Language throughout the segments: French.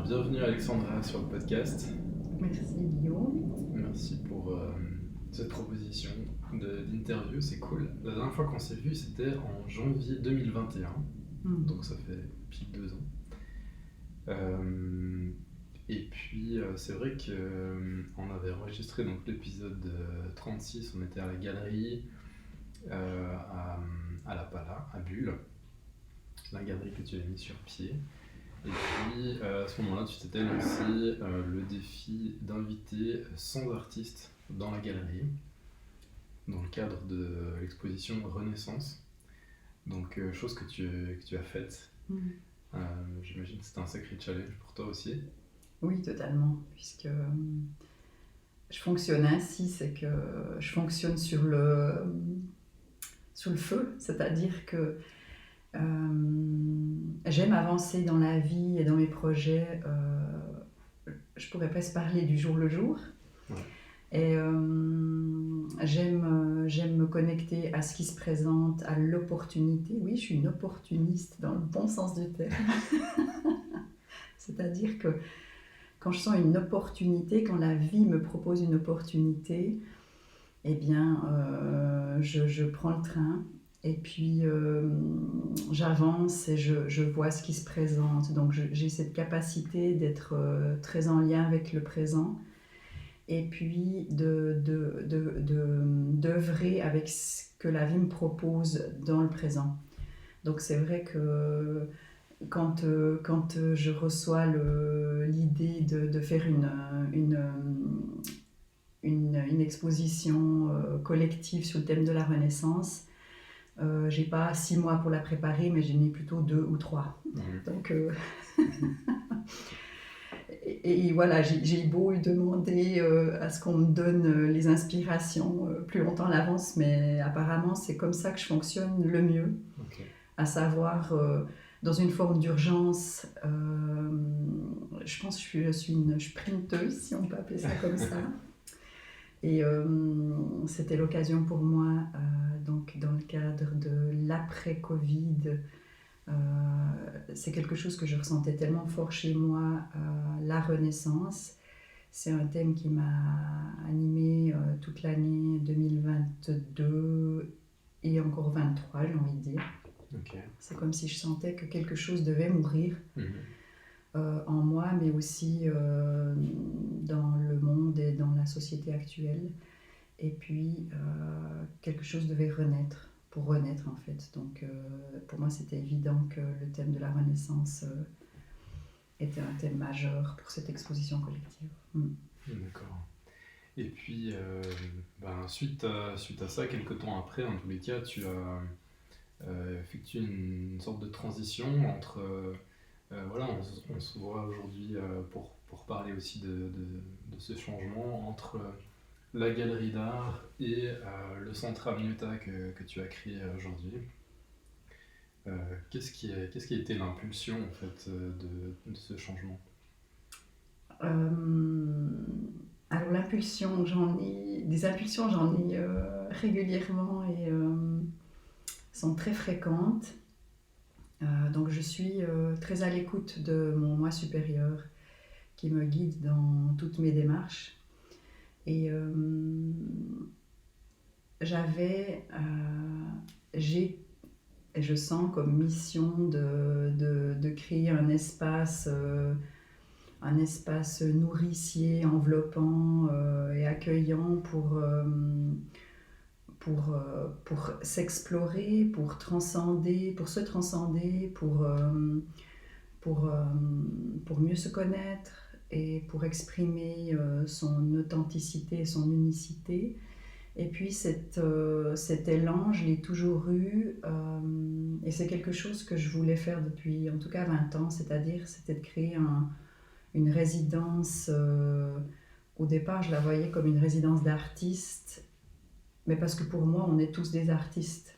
bienvenue Alexandra sur le podcast. Merci Guillaume. Merci pour cette proposition d'interview, c'est cool. La dernière fois qu'on s'est vu, c'était en janvier 2021, donc ça fait pile 2 ans. Et puis c'est vrai qu'on avait enregistré donc, l'épisode 36, on était à la galerie à La Pala, à Bulle, la galerie que tu as mis sur pied. Et puis à ce moment-là, tu t'étais lancé le défi d'inviter 100 artistes dans la galerie, dans le cadre de l'exposition Renaissance. Donc chose que tu as faite. J'imagine que c'était un sacré challenge pour toi aussi. Oui, totalement, puisque je fonctionne ainsi, c'est que je fonctionne sur le feu, c'est-à-dire que j'aime avancer dans la vie et dans mes projets. Je pourrais presque parler du jour le jour. Ouais. Et j'aime me connecter à ce qui se présente, à l'opportunité. Oui, je suis une opportuniste dans le bon sens du terme. C'est-à-dire que quand je sens une opportunité, quand la vie me propose une opportunité, eh bien, je prends le train. Et puis j'avance et je vois ce qui se présente. Donc j'ai cette capacité d'être très en lien avec le présent et puis d'œuvrer avec ce que la vie me propose dans le présent. Donc c'est vrai que quand je reçois l'idée de faire une exposition collective sur le thème de la Renaissance, j'ai pas 6 mois pour la préparer, mais j'en ai plutôt 2 ou 3. Donc, et voilà, j'ai beau demander à ce qu'on me donne les inspirations plus longtemps à l'avance, mais apparemment c'est comme ça que je fonctionne le mieux. Okay. À savoir, dans une forme d'urgence, je pense que je suis une sprinteuse, si on peut appeler ça comme ça. Et c'était l'occasion pour moi, donc dans le cadre de l'après-Covid, c'est quelque chose que je ressentais tellement fort chez moi, la Renaissance. C'est un thème qui m'a animée toute l'année 2022 et encore 2023, j'ai envie de dire. Okay. C'est comme si je sentais que quelque chose devait mourir. En moi, mais aussi dans le monde et dans la société actuelle. Et puis, quelque chose devait renaître, pour renaître en fait. Donc, pour moi, c'était évident que le thème de la Renaissance était un thème majeur pour cette exposition collective. D'accord. Et puis, suite à ça, quelques temps après, en tous les cas, tu as effectué une sorte de transition entre... voilà, on se voit aujourd'hui pour parler aussi de ce changement entre la galerie d'art et le centre Amniota que tu as créé aujourd'hui. Qu'est-ce qui a été l'impulsion en fait, de ce changement ? Alors l'impulsion, des impulsions j'en ai régulièrement et sont très fréquentes. Donc je suis très à l'écoute de mon moi supérieur qui me guide dans toutes mes démarches. Et je sens comme mission de créer un espace nourricier, enveloppant et accueillant pour s'explorer, pour transcender, pour se transcender, pour mieux se connaître et pour exprimer son authenticité et son unicité. Et puis cet élan, je l'ai toujours eu et c'est quelque chose que je voulais faire depuis en tout cas 20 ans, c'était de créer une résidence. Au départ, je la voyais comme une résidence d'artistes, mais parce que pour moi, on est tous des artistes.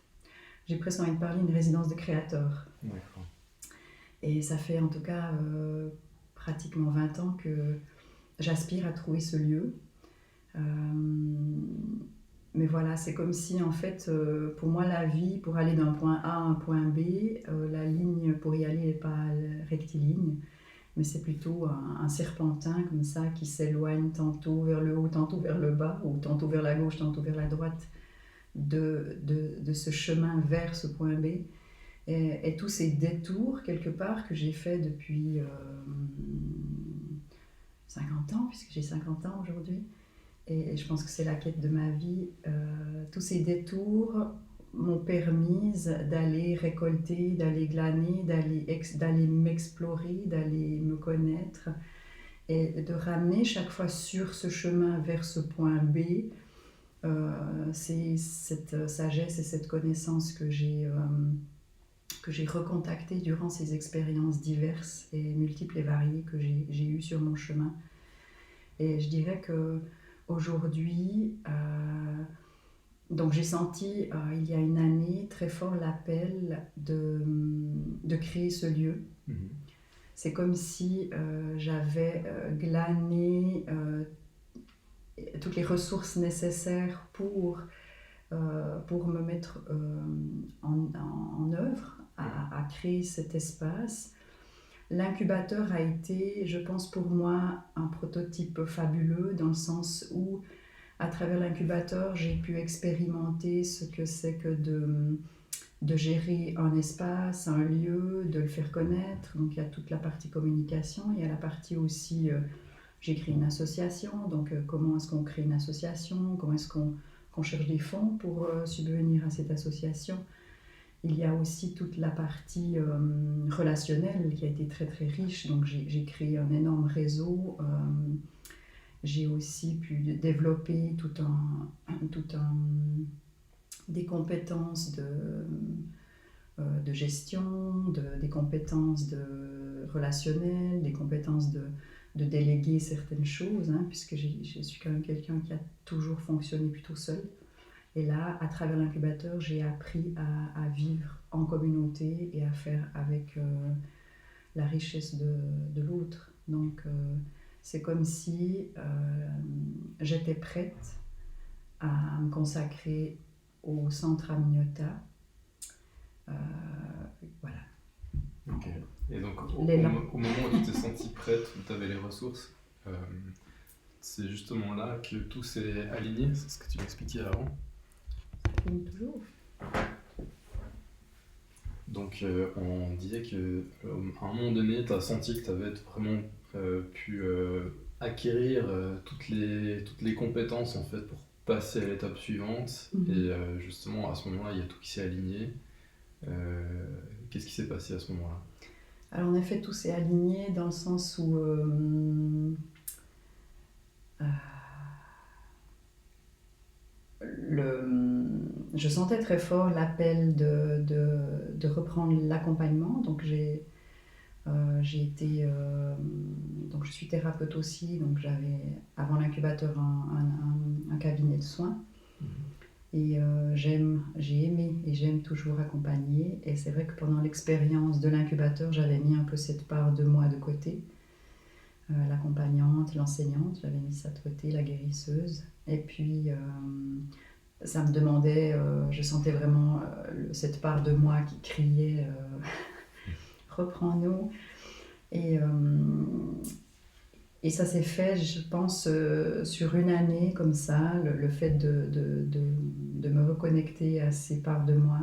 J'ai presque envie de parler d'une résidence de créateurs. D'accord. Et ça fait en tout cas pratiquement 20 ans que j'aspire à trouver ce lieu. Mais voilà, c'est comme si en fait, pour moi, la vie, pour aller d'un point A à un point B, la ligne pour y aller n'est pas rectiligne. mais c'est plutôt un serpentin comme ça qui s'éloigne tantôt vers le haut, tantôt vers le bas, ou tantôt vers la gauche, tantôt vers la droite de ce chemin vers ce point B. Et tous ces détours, quelque part, que j'ai fait depuis 50 ans, puisque j'ai 50 ans aujourd'hui, et je pense que c'est la quête de ma vie, tous ces détours m'ont permis d'aller récolter, d'aller glaner, d'aller m'explorer, d'aller me connaître, et de ramener chaque fois sur ce chemin vers ce point B, c'est cette sagesse et cette connaissance que j'ai recontactée durant ces expériences diverses et multiples et variées que j'ai eues sur mon chemin. Et je dirais qu'aujourd'hui, donc j'ai senti il y a une année très fort l'appel de créer ce lieu. C'est comme si j'avais glané toutes les ressources nécessaires pour me mettre en œuvre à créer cet espace. L'incubateur a été, je pense pour moi, un prototype fabuleux dans le sens où, à travers l'incubateur, j'ai pu expérimenter ce que c'est que de gérer un espace, un lieu, de le faire connaître. Donc il y a toute la partie communication, il y a la partie aussi, j'ai créé une association, donc comment est-ce qu'on crée une association, comment est-ce qu'on cherche des fonds pour subvenir à cette association. Il y a aussi toute la partie relationnelle qui a été très très riche, donc j'ai créé un énorme réseau. J'ai aussi pu développer des compétences de gestion, des compétences relationnelles, des compétences de déléguer certaines choses, puisque je suis quand même quelqu'un qui a toujours fonctionné plutôt seul. Et là, à travers l'incubateur, j'ai appris à vivre en communauté et à faire avec la richesse de l'autre. Donc, c'est comme si j'étais prête à me consacrer au centre Aminyota. Voilà. Ok. Et donc, au moment où tu t'es sentie prête, où tu avais les ressources, c'est justement là que tout s'est aligné, c'est ce que tu m'expliquais avant. Toujours. Donc, on disait qu'à un moment donné, tu as senti que tu avais vraiment pu acquérir toutes les compétences en fait, pour passer à l'étape suivante. Et justement, à ce moment-là, il y a tout qui s'est aligné. Qu'est-ce qui s'est passé à ce moment-là ? Alors, en effet, tout s'est aligné dans le sens où je sentais très fort l'appel de reprendre l'accompagnement. Donc j'ai été donc je suis thérapeute aussi, donc j'avais avant l'incubateur un cabinet de soins. Et j'ai aimé et j'aime toujours accompagner. Et c'est vrai que pendant l'expérience de l'incubateur, j'avais mis un peu cette part de moi de côté. L'accompagnante, l'enseignante, j'avais mis ça de côté, la guérisseuse. Et puis, ça me demandait, je sentais vraiment cette part de moi qui criait « Reprends-nous ». Et ça s'est fait, je pense, sur une année comme ça, le fait de me reconnecter à ces parts de moi.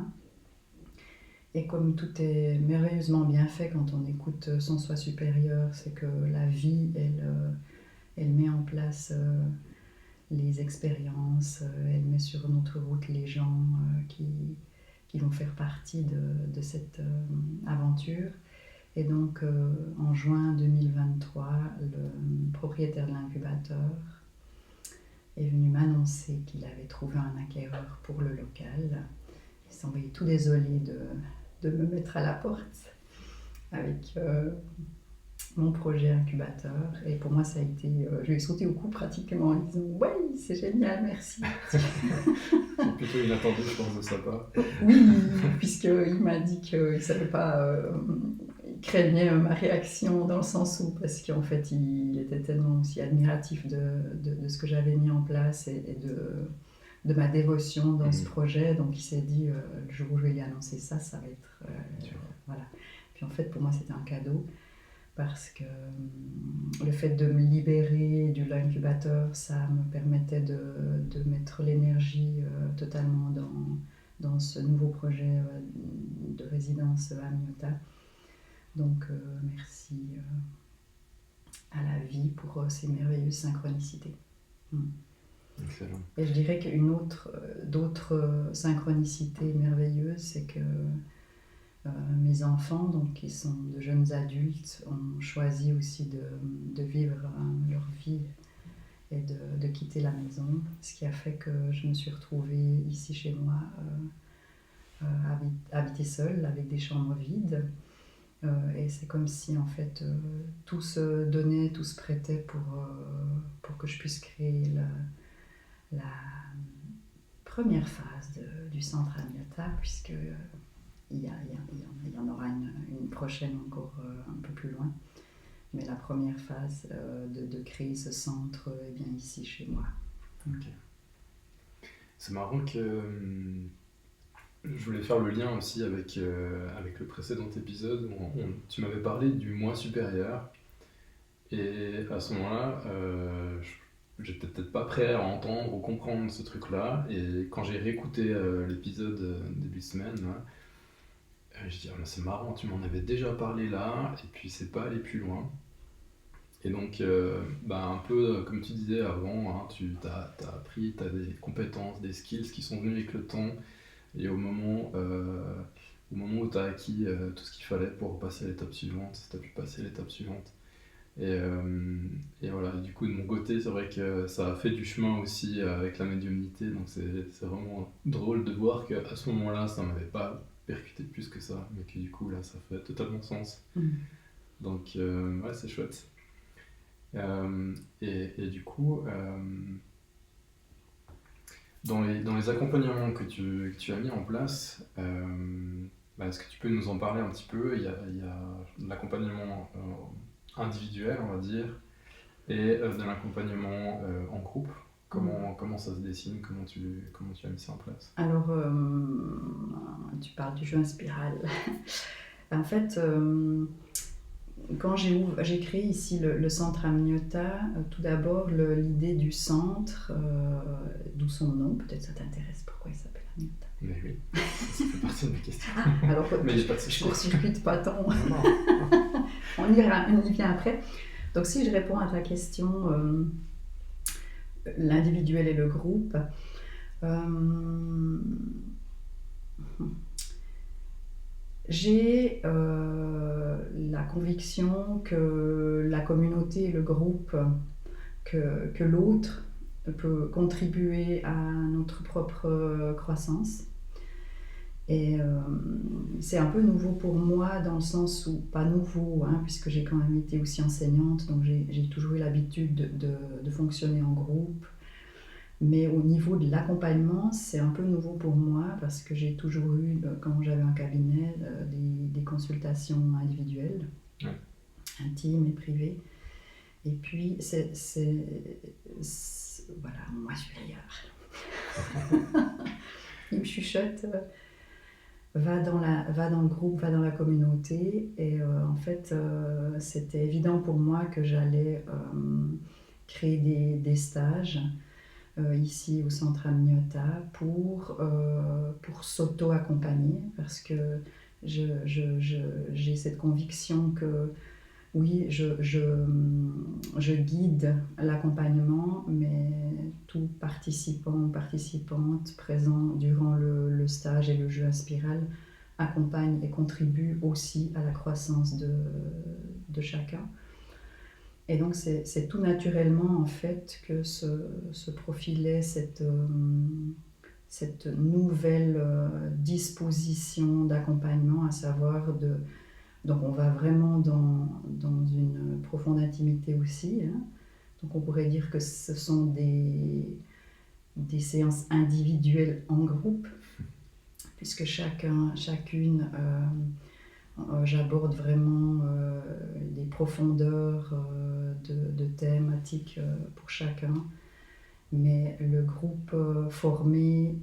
Et comme tout est merveilleusement bien fait quand on écoute son soi supérieur, c'est que la vie, elle met en place les expériences, elle met sur notre route les gens qui vont faire partie de cette aventure. Et donc, en juin 2023, le propriétaire de l'incubateur est venu m'annoncer qu'il avait trouvé un acquéreur pour le local. Il s'est envoyé tout désolé de me mettre à la porte avec mon projet incubateur. Et pour moi, ça a été... je lui ai sauté au cou pratiquement en disant « Ouais, c'est génial, merci !» C'est plutôt inattendu, je pense, de sa part. Oui, puisqu'il m'a dit qu'il ne savait pas... il craignait ma réaction dans le sens où, parce qu'en fait, il était tellement aussi admiratif de ce que j'avais mis en place et de ma dévotion dans ce projet. Donc, il s'est dit, le jour où je vais lui annoncer ça, ça va être... voilà. Puis en fait, pour moi, c'était un cadeau parce que le fait de me libérer de l'incubateur, ça me permettait de mettre l'énergie totalement dans ce nouveau projet de résidence à Miota. Donc merci à la vie pour ces merveilleuses synchronicités. Excellent. Et je dirais qu'une d'autres synchronicités merveilleuses, c'est que mes enfants, donc qui sont de jeunes adultes, ont choisi aussi de vivre leur vie et de quitter la maison, ce qui a fait que je me suis retrouvée ici chez moi, habiter seule avec des chambres vides. Et c'est comme si en fait tout se donnait, tout se prêtait pour que je puisse créer la première phase du centre à Miota, puisque il y en aura une prochaine encore un peu plus loin. Mais la première phase de créer ce centre est bien ici chez moi. Ok. C'est marrant que je voulais faire le lien aussi avec le précédent épisode où tu m'avais parlé du moi supérieur. Et à ce moment-là, j'étais peut-être pas prêt à entendre ou comprendre ce truc-là. Et quand j'ai réécouté l'épisode début de semaine, là, je dis, ah, mais c'est marrant, tu m'en avais déjà parlé là, et puis c'est pas allé plus loin. Et donc, un peu comme tu disais avant, hein, tu as appris, tu as des compétences, des skills qui sont venus avec le temps, et au moment où tu as acquis tout ce qu'il fallait pour passer à l'étape suivante, tu as pu passer à l'étape suivante. Et voilà, du coup, de mon côté, c'est vrai que ça a fait du chemin aussi avec la médiumnité, donc c'est vraiment drôle de voir qu'à ce moment-là, ça m'avait pas percuté plus que ça, mais que du coup, là, ça fait totalement sens. Donc, ouais, c'est chouette. Et du coup, dans les accompagnements que tu as mis en place, est-ce que tu peux nous en parler un petit peu? Il y a l'accompagnement individuel, on va dire, et de l'accompagnement en groupe. Comment ça se dessine? Comment tu as mis ça en place? Alors, tu parles du jeu en spirale. En fait, quand j'ai créé ici le centre à Miota, tout d'abord l'idée du centre, d'où son nom, peut-être ça t'intéresse pourquoi il s'appelle Miota. Mais oui, ça fait partie de mes questions. Alors, mais je court-circuite pas tant. Non. On y vient après. Donc si je réponds à ta question, l'individuel et le groupe, j'ai la conviction que la communauté et le groupe, que l'autre peut contribuer à notre propre croissance. Et c'est un peu nouveau pour moi dans le sens où, pas nouveau, hein, puisque j'ai quand même été aussi enseignante, donc j'ai toujours eu l'habitude de fonctionner en groupe. Mais au niveau de l'accompagnement, c'est un peu nouveau pour moi parce que j'ai toujours eu, quand j'avais un cabinet, des consultations individuelles, intimes et privées. Et puis, voilà, moi supérieur. Il me chuchote, va dans le groupe, va dans la communauté. Et en fait, c'était évident pour moi que j'allais créer des stages ici au centre à Miota pour s'auto-accompagner parce que j'ai cette conviction que oui, je guide l'accompagnement, mais tout participant ou participante présent durant le stage et le jeu à spirale accompagne et contribue aussi à la croissance de chacun. Et donc c'est tout naturellement en fait que se profilait cette nouvelle disposition d'accompagnement, à savoir donc on va vraiment dans une profonde intimité aussi, hein. Donc on pourrait dire que ce sont des séances individuelles en groupe, puisque chacune j'aborde vraiment des profondeurs de thématiques pour chacun, mais le groupe formé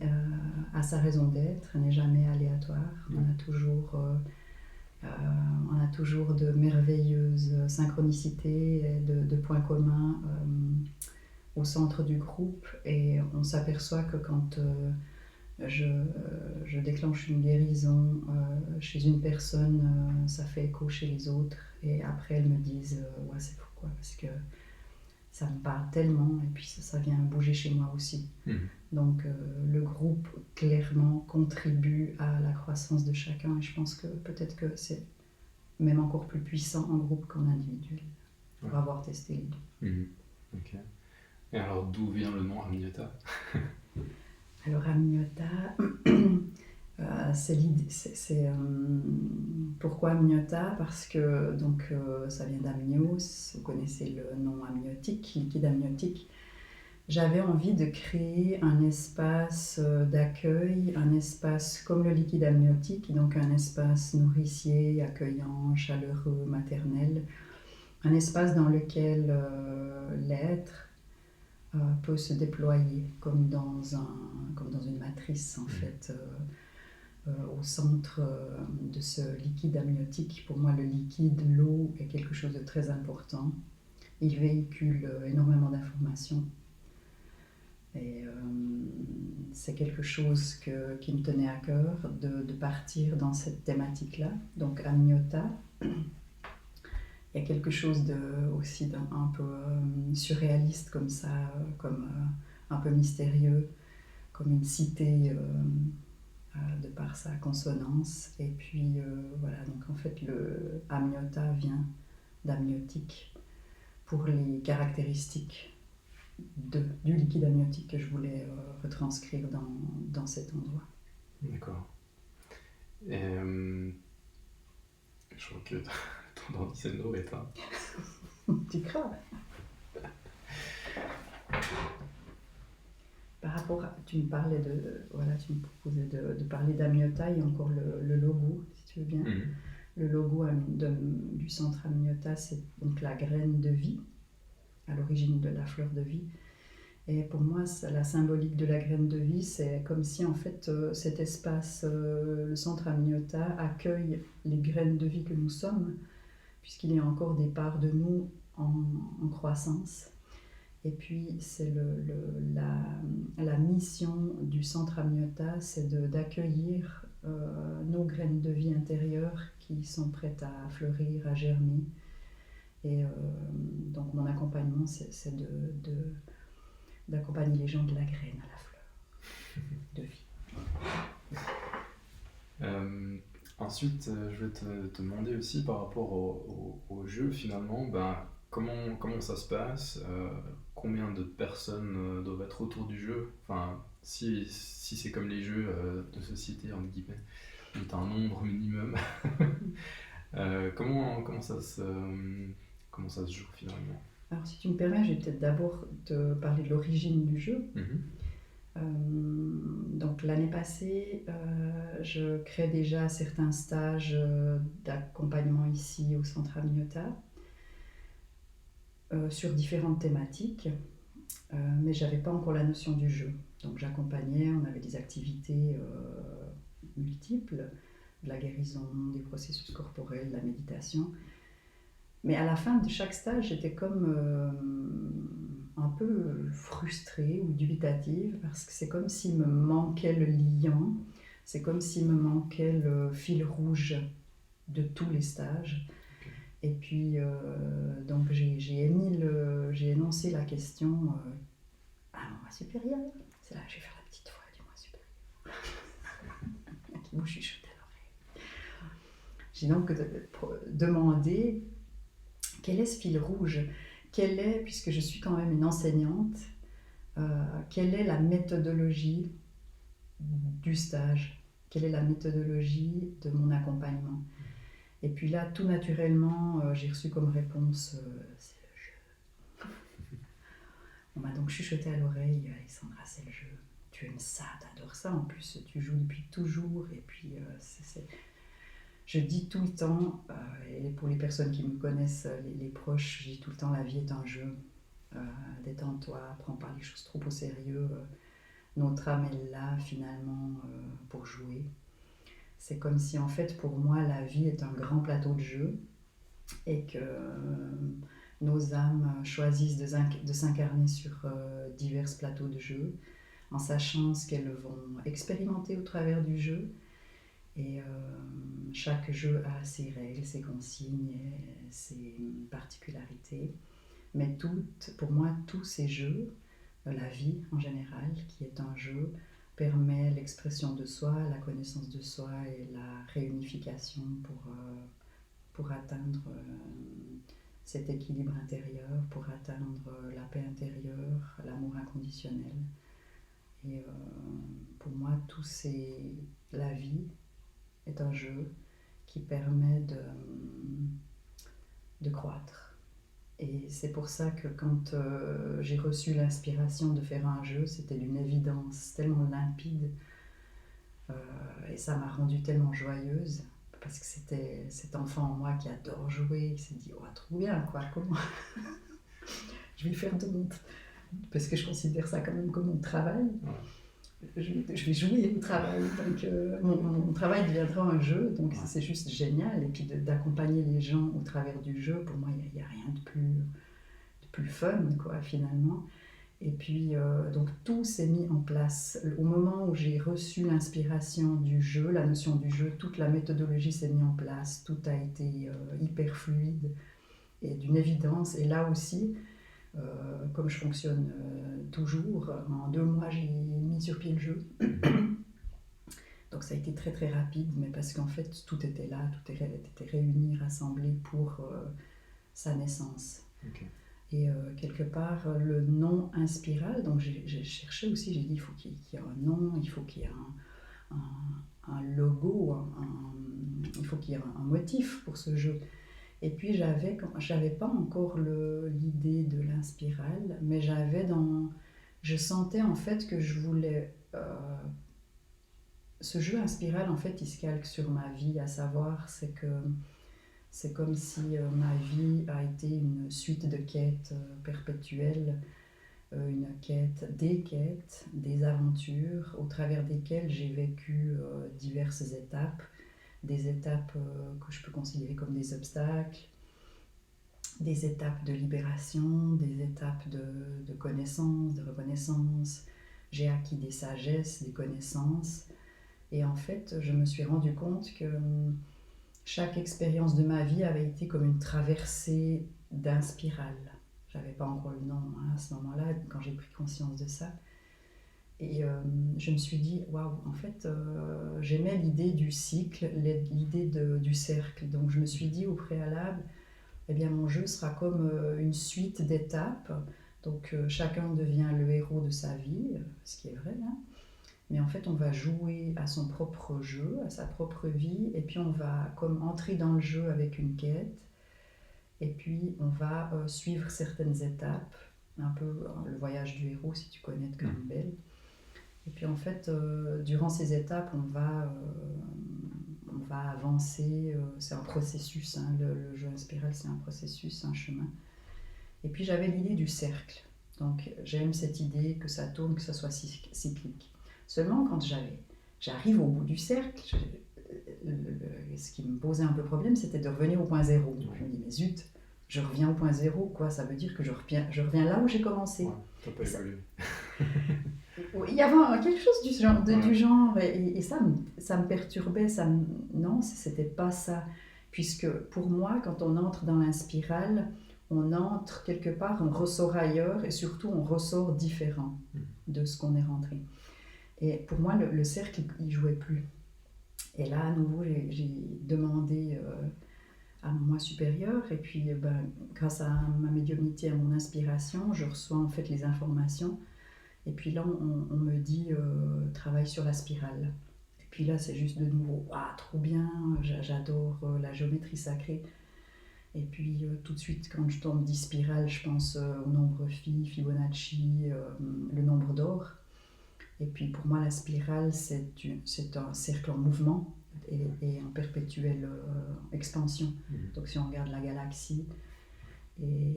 a sa raison d'être, n'est jamais aléatoire. On a toujours de merveilleuses synchronicités et de points communs au centre du groupe. Et on s'aperçoit que quand je déclenche une guérison chez une personne, ça fait écho chez les autres. Et après, elles me disent ouais, c'est pourquoi, parce que ça me parle tellement, et puis ça vient bouger chez moi aussi. Donc le groupe, clairement, contribue à la croissance de chacun. Et je pense que peut-être que c'est même encore plus puissant en groupe qu'en individuel, pour avoir testé les deux. Ok. Et alors, d'où vient le nom Amniota? Alors Amniota, pourquoi Amniota? Parce que donc, ça vient d'amnios, vous connaissez le nom amniotique, liquide amniotique. J'avais envie de créer un espace d'accueil, un espace comme le liquide amniotique, donc un espace nourricier, accueillant, chaleureux, maternel, un espace dans lequel l'être peut se déployer comme dans une matrice en fait, au centre de ce liquide amniotique. Pour moi, le liquide, l'eau, est quelque chose de très important. Il véhicule énormément d'informations. Et c'est quelque chose qui me tenait à cœur de partir dans cette thématique-là. Donc Amniota, il y a quelque chose aussi d'un peu surréaliste comme ça, comme un peu mystérieux, comme une cité de par sa consonance. Et puis voilà, donc en fait le Amniota vient d'amniotique pour les caractéristiques du liquide amniotique que je voulais retranscrire dans cet endroit. D'accord. Et je crois que ton ordi est éteint. Tu crois? Par rapport à, tu me parlais tu me proposais de parler d'Amniota, il y a encore le logo, si tu veux bien. Le logo du centre Amniota, c'est donc la graine de vie, à l'origine de la fleur de vie. Et pour moi, la symbolique de la graine de vie, c'est comme si en fait cet espace, le centre Amniota, accueille les graines de vie que nous sommes, puisqu'il y a encore des parts de nous en croissance. Et puis c'est la mission du centre Amniota, c'est d'accueillir nos graines de vie intérieures qui sont prêtes à fleurir, à germer. Et donc mon accompagnement, c'est d'accompagner les gens de la graine à la fleur de vie. Ensuite, je vais te demander aussi par rapport au jeu finalement, comment ça se passe, combien de personnes doivent être autour du jeu, enfin si c'est comme les jeux de société entre guillemets, où tu as un nombre minimum, comment ça se joue finalement? Alors si tu me permets, je vais peut-être d'abord te parler de l'origine du jeu. Donc l'année passée, je crée déjà certains stages d'accompagnement ici au centre Amniota sur différentes thématiques, mais j'avais pas encore la notion du jeu. Donc j'accompagnais, on avait des activités multiples, de la guérison, des processus corporels, de la méditation. Mais à la fin de chaque stage, j'étais comme un peu frustrée ou dubitative, parce que c'est comme s'il me manquait le liant, c'est comme s'il me manquait le fil rouge de tous les stages. Et puis, donc j'ai énoncé la question à mon moi supérieur. C'est là que je vais faire la petite voix du moi supérieur qui vous chuchote à l'oreille. J'ai donc demandé quel est ce fil rouge, quelle est, puisque je suis quand même une enseignante, quelle est la méthodologie du stage, quelle est la méthodologie de mon accompagnement. Et puis là, tout naturellement, j'ai reçu comme réponse c'est le jeu. On m'a donc chuchoté à l'oreille, Alexandra, c'est le jeu. Tu aimes ça, t'adores ça. En plus, tu joues depuis toujours. Et puis, je dis tout le temps, et pour les personnes qui me connaissent, les proches, je dis tout le temps, la vie est un jeu. Détends-toi, prends pas les choses trop au sérieux. Notre âme est là, finalement, pour jouer. C'est comme si en fait pour moi la vie est un grand plateau de jeu et que nos âmes choisissent de s'incarner sur divers plateaux de jeu en sachant ce qu'elles vont expérimenter au travers du jeu. Et chaque jeu a ses règles, ses consignes et ses particularités. Mais pour moi, tous ces jeux, la vie en général, qui est un jeu, permet l'expression de soi, la connaissance de soi et la réunification pour atteindre cet équilibre intérieur, pour atteindre la paix intérieure, l'amour inconditionnel. Et pour moi, la vie est un jeu qui permet de croître. Et c'est pour ça que quand j'ai reçu l'inspiration de faire un jeu, c'était d'une évidence tellement limpide et ça m'a rendue tellement joyeuse parce que c'était cet enfant en moi qui adore jouer, qui s'est dit « oh, trop bien, quoi, comment je vais le faire de mon... » Parce que je considère ça quand même comme mon travail. Je vais jouer au travail, donc mon travail deviendra un jeu, donc c'est juste génial. Et puis d'accompagner les gens au travers du jeu, pour moi, il n'y a rien de plus fun, quoi, finalement. Et puis, donc tout s'est mis en place. Au moment où j'ai reçu l'inspiration du jeu, la notion du jeu, toute la méthodologie s'est mise en place, tout a été hyper fluide et d'une évidence. Et là aussi, comme je fonctionne toujours, en 2 mois j'ai mis sur pied le jeu. Donc ça a été très très rapide, mais parce qu'en fait tout était là, tout était réuni, rassemblé pour sa naissance. Okay. Et quelque part le nom Inspiral, donc j'ai cherché aussi, j'ai dit il faut qu'il y ait un nom, il faut qu'il y ait un logo, il faut qu'il y ait un motif pour ce jeu. Et puis j'avais pas encore l'idée de l'Inspiral, mais je sentais en fait que je voulais... ce jeu Inspiral, en fait, il se calque sur ma vie, à savoir, c'est comme si ma vie a été une suite de quêtes perpétuelles, des quêtes, des aventures, au travers desquelles j'ai vécu diverses étapes. Des étapes que je peux considérer comme des obstacles, des étapes de libération, des étapes de connaissance, de reconnaissance. J'ai acquis des sagesses, des connaissances. Et en fait, je me suis rendu compte que chaque expérience de ma vie avait été comme une traversée d'Inspiral. Je n'avais pas encore le nom à ce moment-là, quand j'ai pris conscience de ça. Et je me suis dit, waouh, en fait, j'aimais l'idée du cycle, l'idée du cercle. Donc je me suis dit au préalable, eh bien mon jeu sera comme une suite d'étapes. Donc chacun devient le héros de sa vie, ce qui est vrai, hein. Mais en fait, on va jouer à son propre jeu, à sa propre vie, et puis on va comme entrer dans le jeu avec une quête, et puis on va suivre certaines étapes, un peu le voyage du héros, si tu connais de Campbell. Et puis en fait, durant ces étapes, on va avancer, c'est un processus, hein, le jeu Inspiral, c'est un processus, un chemin. Et puis j'avais l'idée du cercle, donc j'aime cette idée que ça tourne, que ça soit cyclique. Seulement quand j'arrive au bout du cercle, ce qui me posait un peu problème, c'était de revenir au point zéro. Donc je me dis, mais zut, je reviens au point zéro, quoi, ça veut dire que je reviens là où j'ai commencé. Ouais, t'as pas évolué. Il y avait quelque chose du genre et ça me perturbait, non, c'était pas ça. Puisque pour moi, quand on entre dans l'inspiral, on entre quelque part, on ressort ailleurs et surtout on ressort différent de ce qu'on est rentré. Et pour moi, le cercle, il jouait plus. Et là, à nouveau, j'ai demandé à mon moi supérieur, et puis grâce à ma médiumnité, à mon inspiration, je reçois en fait les informations. Et puis là, on me dit travaille sur la spirale. Et puis là, c'est juste de nouveau, trop bien, j'adore la géométrie sacrée. Et puis tout de suite, quand je tombe dit spirale, je pense au nombre phi, Fibonacci, le nombre d'or. Et puis pour moi, la spirale, c'est un cercle en mouvement et en perpétuelle expansion. Donc si on regarde la galaxie, et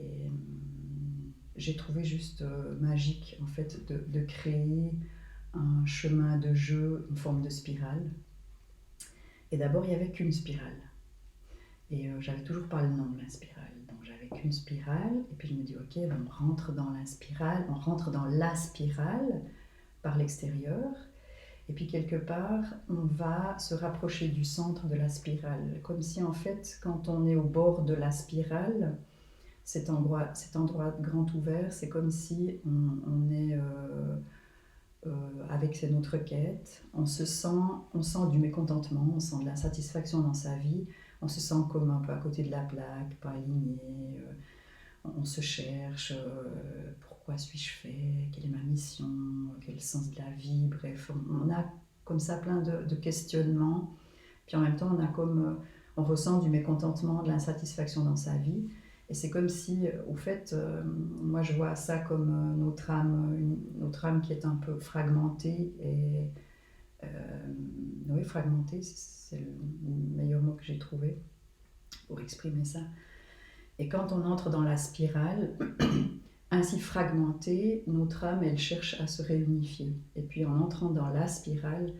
j'ai trouvé juste magique en fait de créer un chemin de jeu, une forme de spirale. Et d'abord, il n'y avait qu'une spirale. Et j'avais toujours pas le nom de la spirale. Donc j'avais qu'une spirale. Et puis je me dis, ok, on rentre dans la spirale. On rentre dans la spirale par l'extérieur. Et puis quelque part, on va se rapprocher du centre de la spirale. Comme si en fait, quand on est au bord de la spirale, cet endroit grand ouvert, c'est comme si on est avec notre quête. On sent du mécontentement, on sent de l'insatisfaction dans sa vie. On se sent comme un peu à côté de la plaque, pas aligné. On se cherche, pourquoi suis-je fait, quelle est ma mission, quel est le sens de la vie, bref, on a comme ça plein de questionnements, puis en même temps on ressent du mécontentement, de l'insatisfaction dans sa vie, et c'est comme si, au fait, moi je vois ça comme notre âme qui est un peu fragmentée, et oui, fragmentée, c'est le meilleur mot que j'ai trouvé pour exprimer ça. Et quand on entre dans la spirale, ainsi fragmentée, notre âme, elle cherche à se réunifier. Et puis en entrant dans la spirale,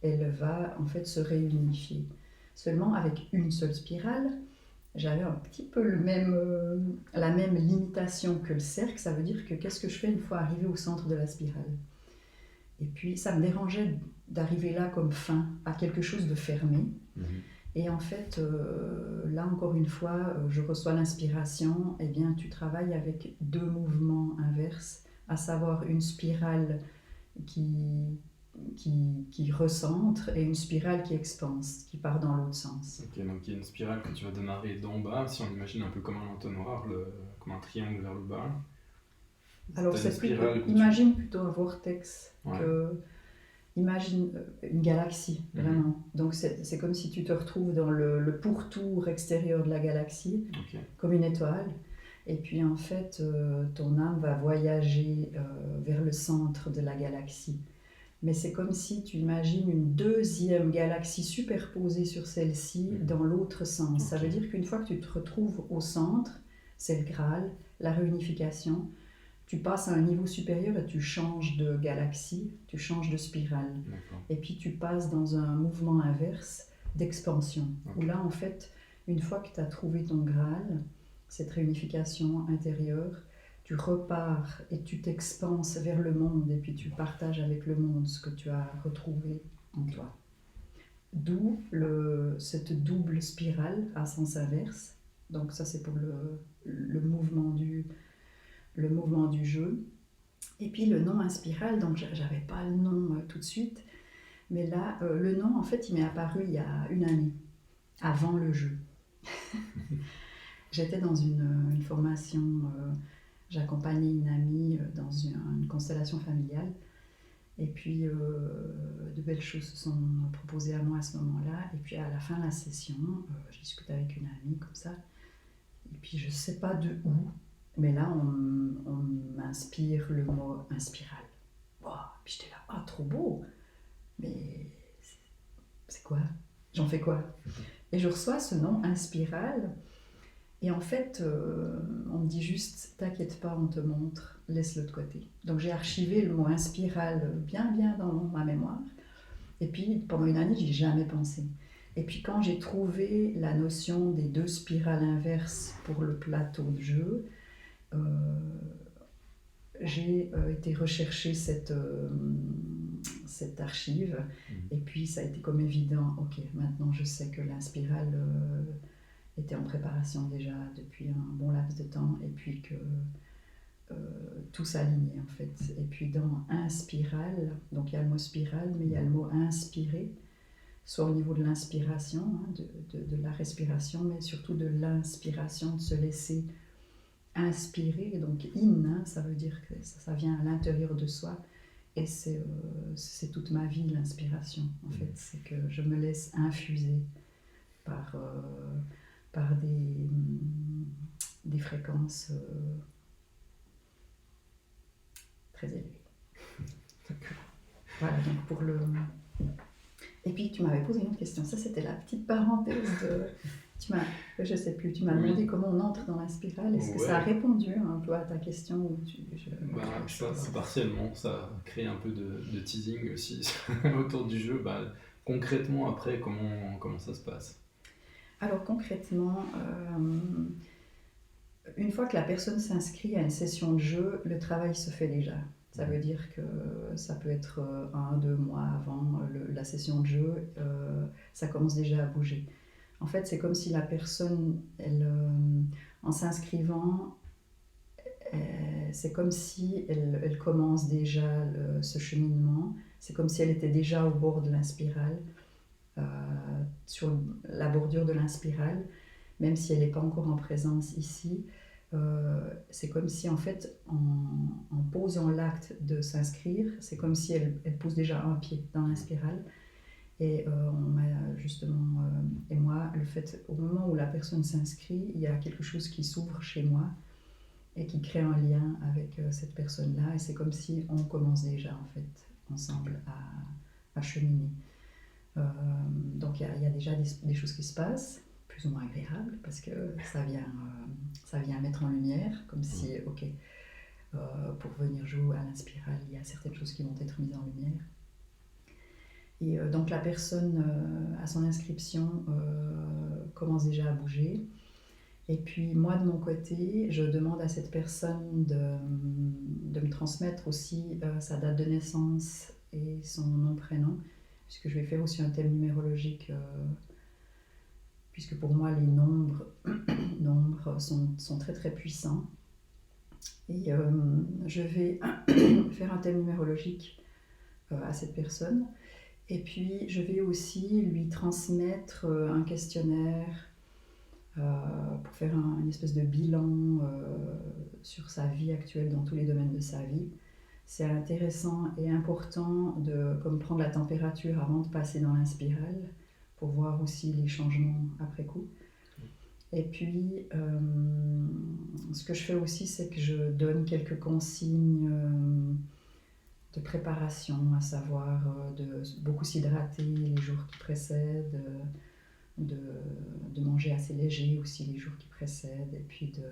elle va en fait se réunifier. Seulement avec une seule spirale, j'avais un petit peu la même limitation que le cercle. Ça veut dire que qu'est-ce que je fais une fois arrivé au centre de la spirale? Et puis ça me dérangeait d'arriver là comme fin, à quelque chose de fermé. Et en fait, là encore une fois, je reçois l'inspiration, et bien tu travailles avec deux mouvements inverses, à savoir une spirale qui recentre et une spirale qui expanse, qui part dans l'autre sens. Ok, donc il y a une spirale que tu vas démarrer d'en bas, si on imagine un peu comme un entonnoir, comme un triangle vers le bas. Alors c'est imagine plutôt un vortex que... Imagine une galaxie, vraiment. Donc c'est comme si tu te retrouves dans le pourtour extérieur de la galaxie, comme une étoile. Et puis en fait, ton âme va voyager vers le centre de la galaxie. Mais c'est comme si tu imagines une deuxième galaxie superposée sur celle-ci dans l'autre sens. Ça veut dire qu'une fois que tu te retrouves au centre, c'est le Graal, la réunification. Tu passes à un niveau supérieur et tu changes de galaxie, tu changes de spirale. Et puis tu passes dans un mouvement inverse d'expansion. Où là, en fait, une fois que tu as trouvé ton Graal, cette réunification intérieure, tu repars et tu t'expanses vers le monde et puis tu partages avec le monde ce que tu as retrouvé en toi. D'où cette double spirale à sens inverse. Donc ça, c'est pour le mouvement du jeu. Et puis le nom Inspiral, donc j'avais pas le nom tout de suite, mais là, le nom, en fait, il m'est apparu il y a une année, avant le jeu. J'étais dans une formation, j'accompagnais une amie dans une constellation familiale, et puis de belles choses se sont proposées à moi à ce moment-là, et puis à la fin de la session, je discutais avec une amie comme ça, et puis je sais pas de où, mais là, on m'inspire le mot inspiral. Wow. Puis j'étais là, trop beau. Mais c'est quoi? J'en fais quoi? Et je reçois ce nom inspiral. Et en fait, on me dit juste, t'inquiète pas, on te montre, laisse-le de côté. Donc j'ai archivé le mot inspiral bien dans ma mémoire. Et puis pendant une année, j'y ai jamais pensé. Et puis quand j'ai trouvé la notion des deux spirales inverses pour le plateau de jeu, j'ai été rechercher cette archive et puis ça a été comme évident, ok, maintenant je sais que l'inspiral était en préparation déjà depuis un bon laps de temps et puis que tout s'alignait en fait. Et puis dans inspiral, donc il y a le mot spirale mais il y a le mot inspirer, soit au niveau de l'inspiration, de la respiration, mais surtout de l'inspiration, de se laisser inspirer, donc ça veut dire que ça vient à l'intérieur de soi, et c'est toute ma vie l'inspiration en fait, c'est que je me laisse infuser par des fréquences très élevées. Voilà, donc pour le... Et puis tu m'avais posé une autre question, ça c'était la petite parenthèse de... Je sais plus, tu m'as demandé comment on entre dans la spirale. Est-ce que ça a répondu un peu à ta question ou je pense partiellement, ça crée un peu de teasing aussi autour du jeu. concrètement, après, comment ça se passe? Alors concrètement, une fois que la personne s'inscrit à une session de jeu, le travail se fait déjà. Ça veut dire que ça peut être 1, 2 mois avant la session de jeu, ça commence déjà à bouger. En fait, c'est comme si la personne, en s'inscrivant, c'est comme si elle commence déjà ce cheminement. C'est comme si elle était déjà au bord de l'inspirale, sur la bordure de l'inspirale, même si elle n'est pas encore en présence ici. C'est comme si en fait en posant l'acte de s'inscrire, c'est comme si elle pose déjà un pied dans la spirale. Et on m'a justement, et moi, le fait, au moment où la personne s'inscrit, il y a quelque chose qui s'ouvre chez moi et qui crée un lien avec cette personne-là. Et c'est comme si on commence déjà en fait ensemble à cheminer. Donc il y a déjà des choses qui se passent, plus ou moins agréable parce que ça vient mettre en lumière, comme si, ok, pour venir jouer à l'inspirale, il y a certaines choses qui vont être mises en lumière. Et donc la personne, à son inscription, commence déjà à bouger. Et puis moi, de mon côté, je demande à cette personne de me transmettre aussi sa date de naissance et son nom, prénom, puisque je vais faire aussi un thème numérologique, puisque pour moi les nombres sont très très puissants. Et je vais faire un thème numérologique à cette personne. Et puis je vais aussi lui transmettre un questionnaire pour faire une espèce de bilan sur sa vie actuelle dans tous les domaines de sa vie. C'est intéressant et important de comme prendre la température avant de passer dans l'inspirale pour voir aussi les changements après coup. Et puis, ce que je fais aussi, c'est que je donne quelques consignes de préparation, à savoir de beaucoup s'hydrater les jours qui précèdent, de manger assez léger aussi les jours qui précèdent, et puis de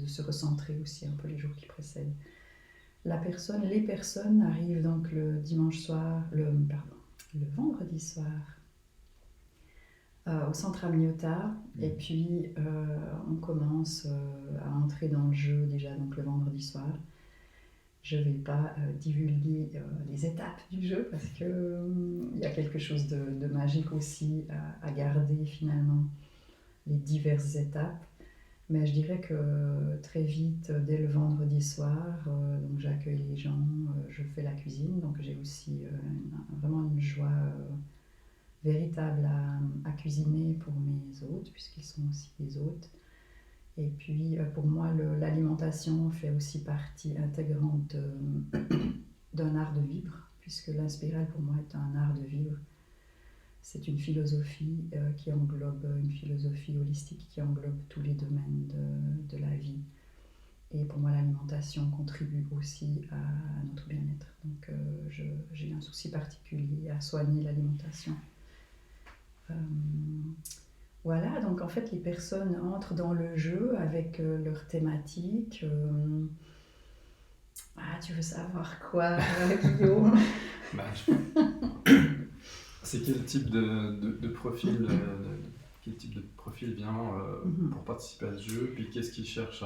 se recentrer aussi un peu les jours qui précèdent. Les personnes arrivent donc le vendredi soir au centre Amniota, et puis on commence à entrer dans le jeu déjà donc le vendredi soir. Je ne vais pas divulguer les étapes du jeu parce qu'il y a quelque chose de magique aussi à garder finalement les diverses étapes. Mais je dirais que très vite, dès le vendredi soir, donc j'accueille les gens, je fais la cuisine, donc j'ai aussi vraiment une joie véritable à cuisiner pour mes hôtes, puisqu'ils sont aussi des hôtes. Et puis pour moi, l'alimentation fait aussi partie intégrante d'un art de vivre, puisque l'inspirale pour moi est un art de vivre. C'est une philosophie qui englobe, une philosophie holistique qui englobe tous les domaines de la vie. Et pour moi, l'alimentation contribue aussi à notre bien-être. Donc j'ai un souci particulier à soigner l'alimentation. Voilà, donc en fait les personnes entrent dans le jeu avec leur thématique. Tu veux savoir quoi, Guillaume? C'est quel type de profil quel type de profil vient pour participer à ce jeu, puis qu'est-ce qu'ils cherchent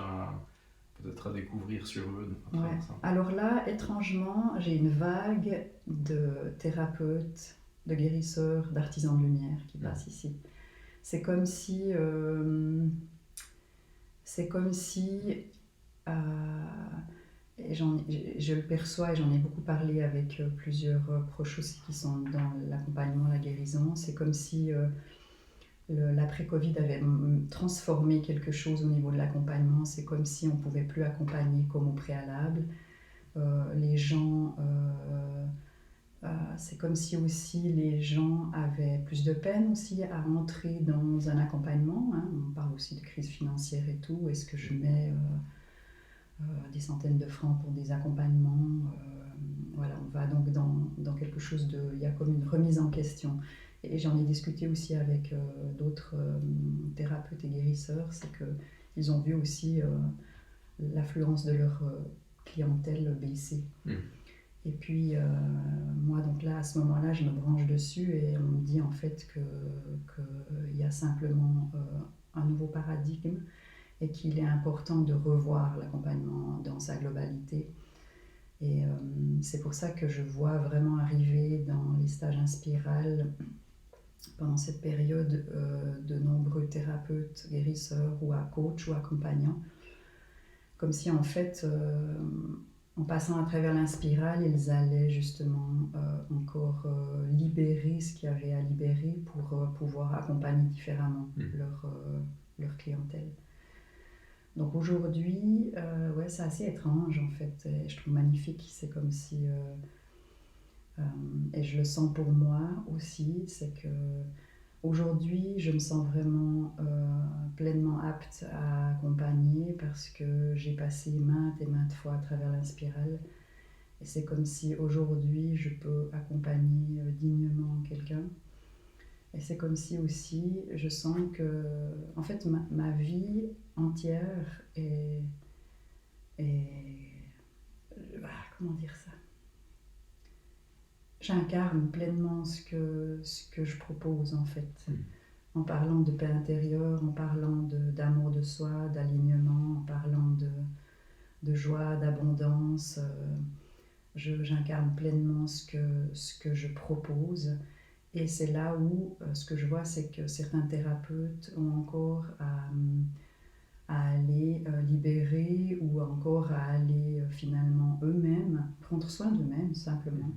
peut-être à découvrir sur eux après ça. Alors là, étrangement, j'ai une vague de thérapeutes, de guérisseurs, d'artisans de lumière qui passent ici. C'est comme si et je le perçois et j'en ai beaucoup parlé avec plusieurs proches aussi qui sont dans l'accompagnement, la guérison. C'est comme si l'après-Covid avait transformé quelque chose au niveau de l'accompagnement. C'est comme si on ne pouvait plus accompagner comme au préalable. Les gens, c'est comme si aussi les gens avaient plus de peine aussi à entrer dans un accompagnement. On parle aussi de crise financière et tout. Est-ce que je mets des centaines de francs pour des accompagnements? Voilà, on va donc dans quelque chose de... Il y a comme une remise en question. Et j'en ai discuté aussi avec d'autres thérapeutes et guérisseurs, c'est qu'ils ont vu aussi l'affluence de leur clientèle baisser. Et puis, moi, donc là, à ce moment-là, je me branche dessus et on me dit en fait qu'il y a simplement un nouveau paradigme et qu'il est important de revoir l'accompagnement dans sa globalité. Et c'est pour ça que je vois vraiment arriver dans les stages Inspiral, pendant cette période, de nombreux thérapeutes, guérisseurs ou coachs ou accompagnants, comme si en fait, en passant à travers l'Inspiral, ils allaient justement encore libérer ce qu'il y avait à libérer pour pouvoir accompagner différemment leur clientèle. Donc aujourd'hui, ouais, c'est assez étrange en fait, et je trouve magnifique. C'est comme si, et je le sens pour moi aussi, c'est que aujourd'hui, je me sens vraiment pleinement apte à accompagner parce que j'ai passé maintes et maintes fois à travers l'Inspiral. Et c'est comme si aujourd'hui, je peux accompagner dignement quelqu'un. Et c'est comme si aussi, je sens que, en fait, ma vie entière est comment dire ça? J'incarne pleinement ce que je propose en fait. En parlant de paix intérieure, en parlant d'amour de soi, d'alignement, en parlant de joie, d'abondance. J'incarne pleinement ce que je propose. Et c'est là où ce que je vois, c'est que certains thérapeutes ont encore à aller libérer ou encore à aller finalement eux-mêmes prendre soin d'eux-mêmes simplement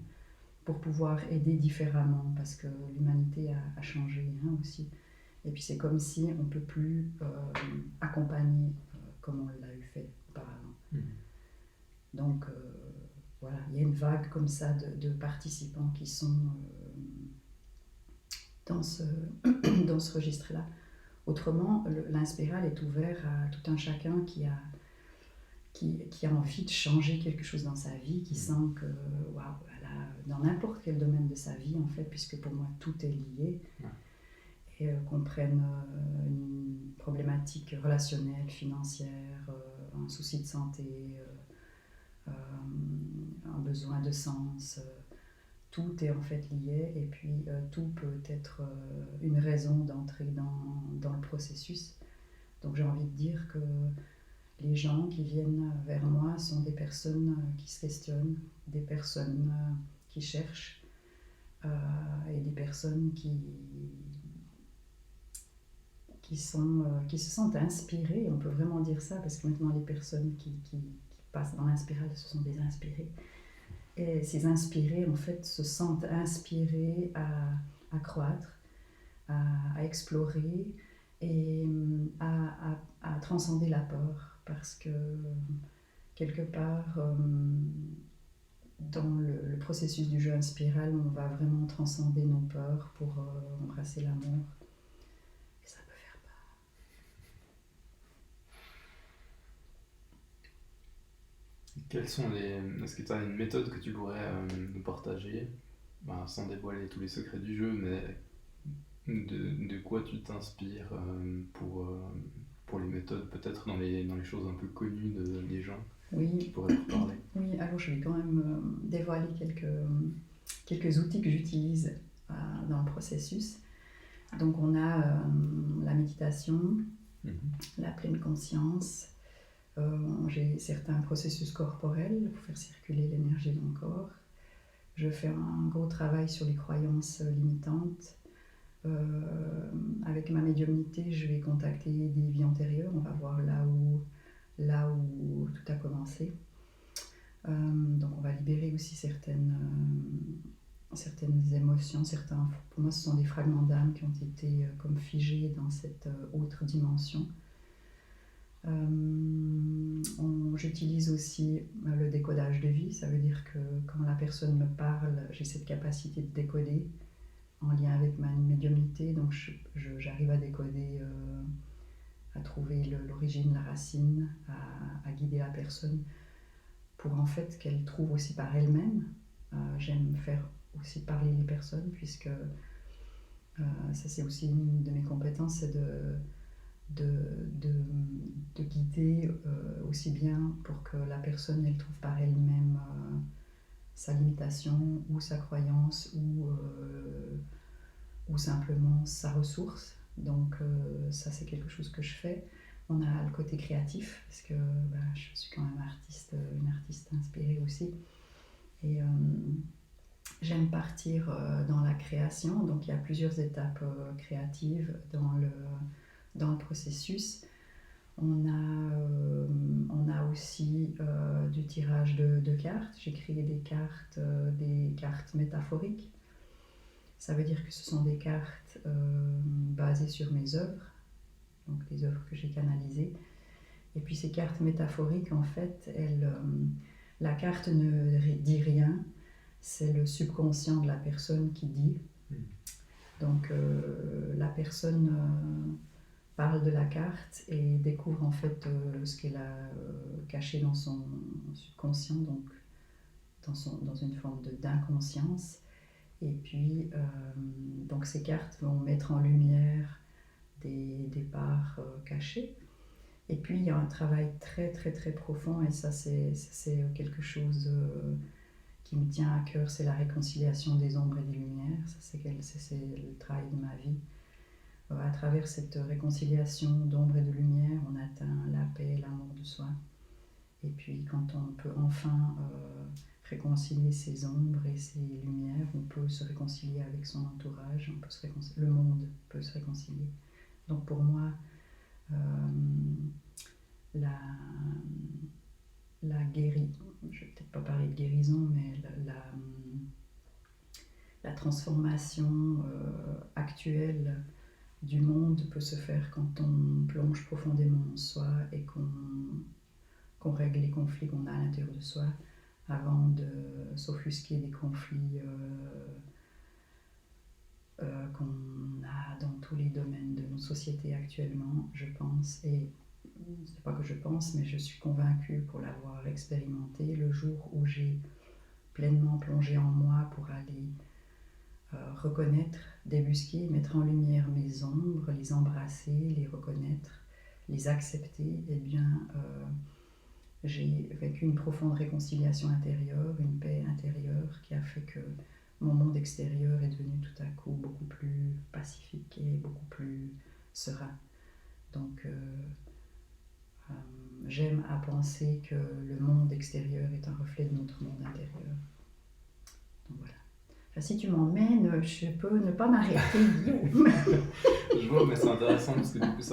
pour pouvoir aider différemment parce que l'humanité a changé aussi. Et puis c'est comme si on ne peut plus accompagner comme on l'a eu fait auparavant. Donc voilà, il y a une vague comme ça de participants qui sont dans ce registre-là. Autrement, l'Inspiral est ouvert à tout un chacun qui a envie de changer quelque chose dans sa vie, qui sent que, waouh, dans n'importe quel domaine de sa vie, en fait, puisque pour moi, tout est lié, et qu'on prenne une problématique relationnelle, financière, un souci de santé, un besoin de sens, tout est en fait lié, et puis tout peut être une raison d'entrer dans le processus. Donc j'ai envie de dire que les gens qui viennent vers moi sont des personnes qui se questionnent, des personnes qui cherchent et des personnes qui se sentent inspirées. On peut vraiment dire ça parce que maintenant les personnes qui passent dans l'inspiral, ce sont des inspirés. Et ces inspirés en fait se sentent inspirés à croître, à explorer et à transcender la peur. Parce que quelque part, dans le processus du jeu Inspiral, on va vraiment transcender nos peurs pour embrasser l'amour. Et ça peut faire peur. Est-ce que tu as une méthode que tu pourrais nous partager, sans dévoiler tous les secrets du jeu, mais de quoi tu t'inspires pour les méthodes, peut-être dans les choses un peu connues des gens qui pourraient leur parler? Oui, alors je vais quand même dévoiler quelques outils que j'utilise dans le processus. Donc on a la méditation, la pleine conscience, j'ai certains processus corporels pour faire circuler l'énergie dans le corps. Je fais un gros travail sur les croyances limitantes. Avec ma médiumnité, je vais contacter des vies antérieures, on va voir là où tout a commencé. Donc on va libérer aussi certaines émotions, pour moi ce sont des fragments d'âme qui ont été comme figés dans cette autre dimension. J'utilise aussi le décodage de vie, ça veut dire que quand la personne me parle, j'ai cette capacité de décoder en lien avec ma médiumnité, donc j'arrive à décoder, à trouver l'origine, la racine, à guider la personne pour en fait qu'elle trouve aussi par elle-même. J'aime faire aussi parler les personnes puisque ça c'est aussi une de mes compétences, c'est de guider aussi bien pour que la personne elle trouve par elle-même sa limitation ou sa croyance ou simplement sa ressource. Donc ça c'est quelque chose que je fais. On a le côté créatif parce que je suis quand même une artiste inspirée aussi. Et j'aime partir dans la création. Donc il y a plusieurs étapes créatives dans le processus. On a aussi du tirage de cartes. J'ai créé des cartes métaphoriques. Ça veut dire que ce sont des cartes basées sur mes œuvres, donc des œuvres que j'ai canalisées. Et puis ces cartes métaphoriques, en fait, la carte ne dit rien, c'est le subconscient de la personne qui dit. Donc la personne parle de la carte et découvre en fait ce qu'elle a caché dans son subconscient, donc dans une forme d'inconscience. Et puis, donc ces cartes vont mettre en lumière des parts cachées. Et puis, il y a un travail très, très, très profond, et ça, c'est quelque chose qui me tient à cœur, c'est la réconciliation des ombres et des lumières. Ça, c'est le travail de ma vie. À travers cette réconciliation d'ombre et de lumière, on atteint la paix et l'amour de soi. Et puis, quand on peut enfin réconcilier ses ombres et ses lumières, on peut se réconcilier avec son entourage, le monde peut se réconcilier. Donc pour moi, la guérison, je ne vais peut-être pas parler de guérison, mais la transformation actuelle du monde peut se faire quand on plonge profondément en soi et qu'on règle les conflits qu'on a à l'intérieur de soi avant de s'offusquer des conflits qu'on a dans tous les domaines de nos sociétés actuellement, je pense. Et c'est pas que je pense, mais je suis convaincue pour l'avoir expérimenté. Le jour où j'ai pleinement plongé en moi pour aller reconnaître, débusquer, mettre en lumière mes ombres, les embrasser, les reconnaître, les accepter, eh bien, j'ai vécu une profonde réconciliation intérieure, une paix intérieure qui a fait que mon monde extérieur est devenu tout à coup beaucoup plus pacifique et beaucoup plus serein. Donc, j'aime à penser que le monde extérieur est un reflet de notre monde intérieur. Donc voilà. Enfin, si tu m'emmènes, je peux ne pas m'arrêter, Guillaume. Je vois, mais c'est intéressant parce que du coup,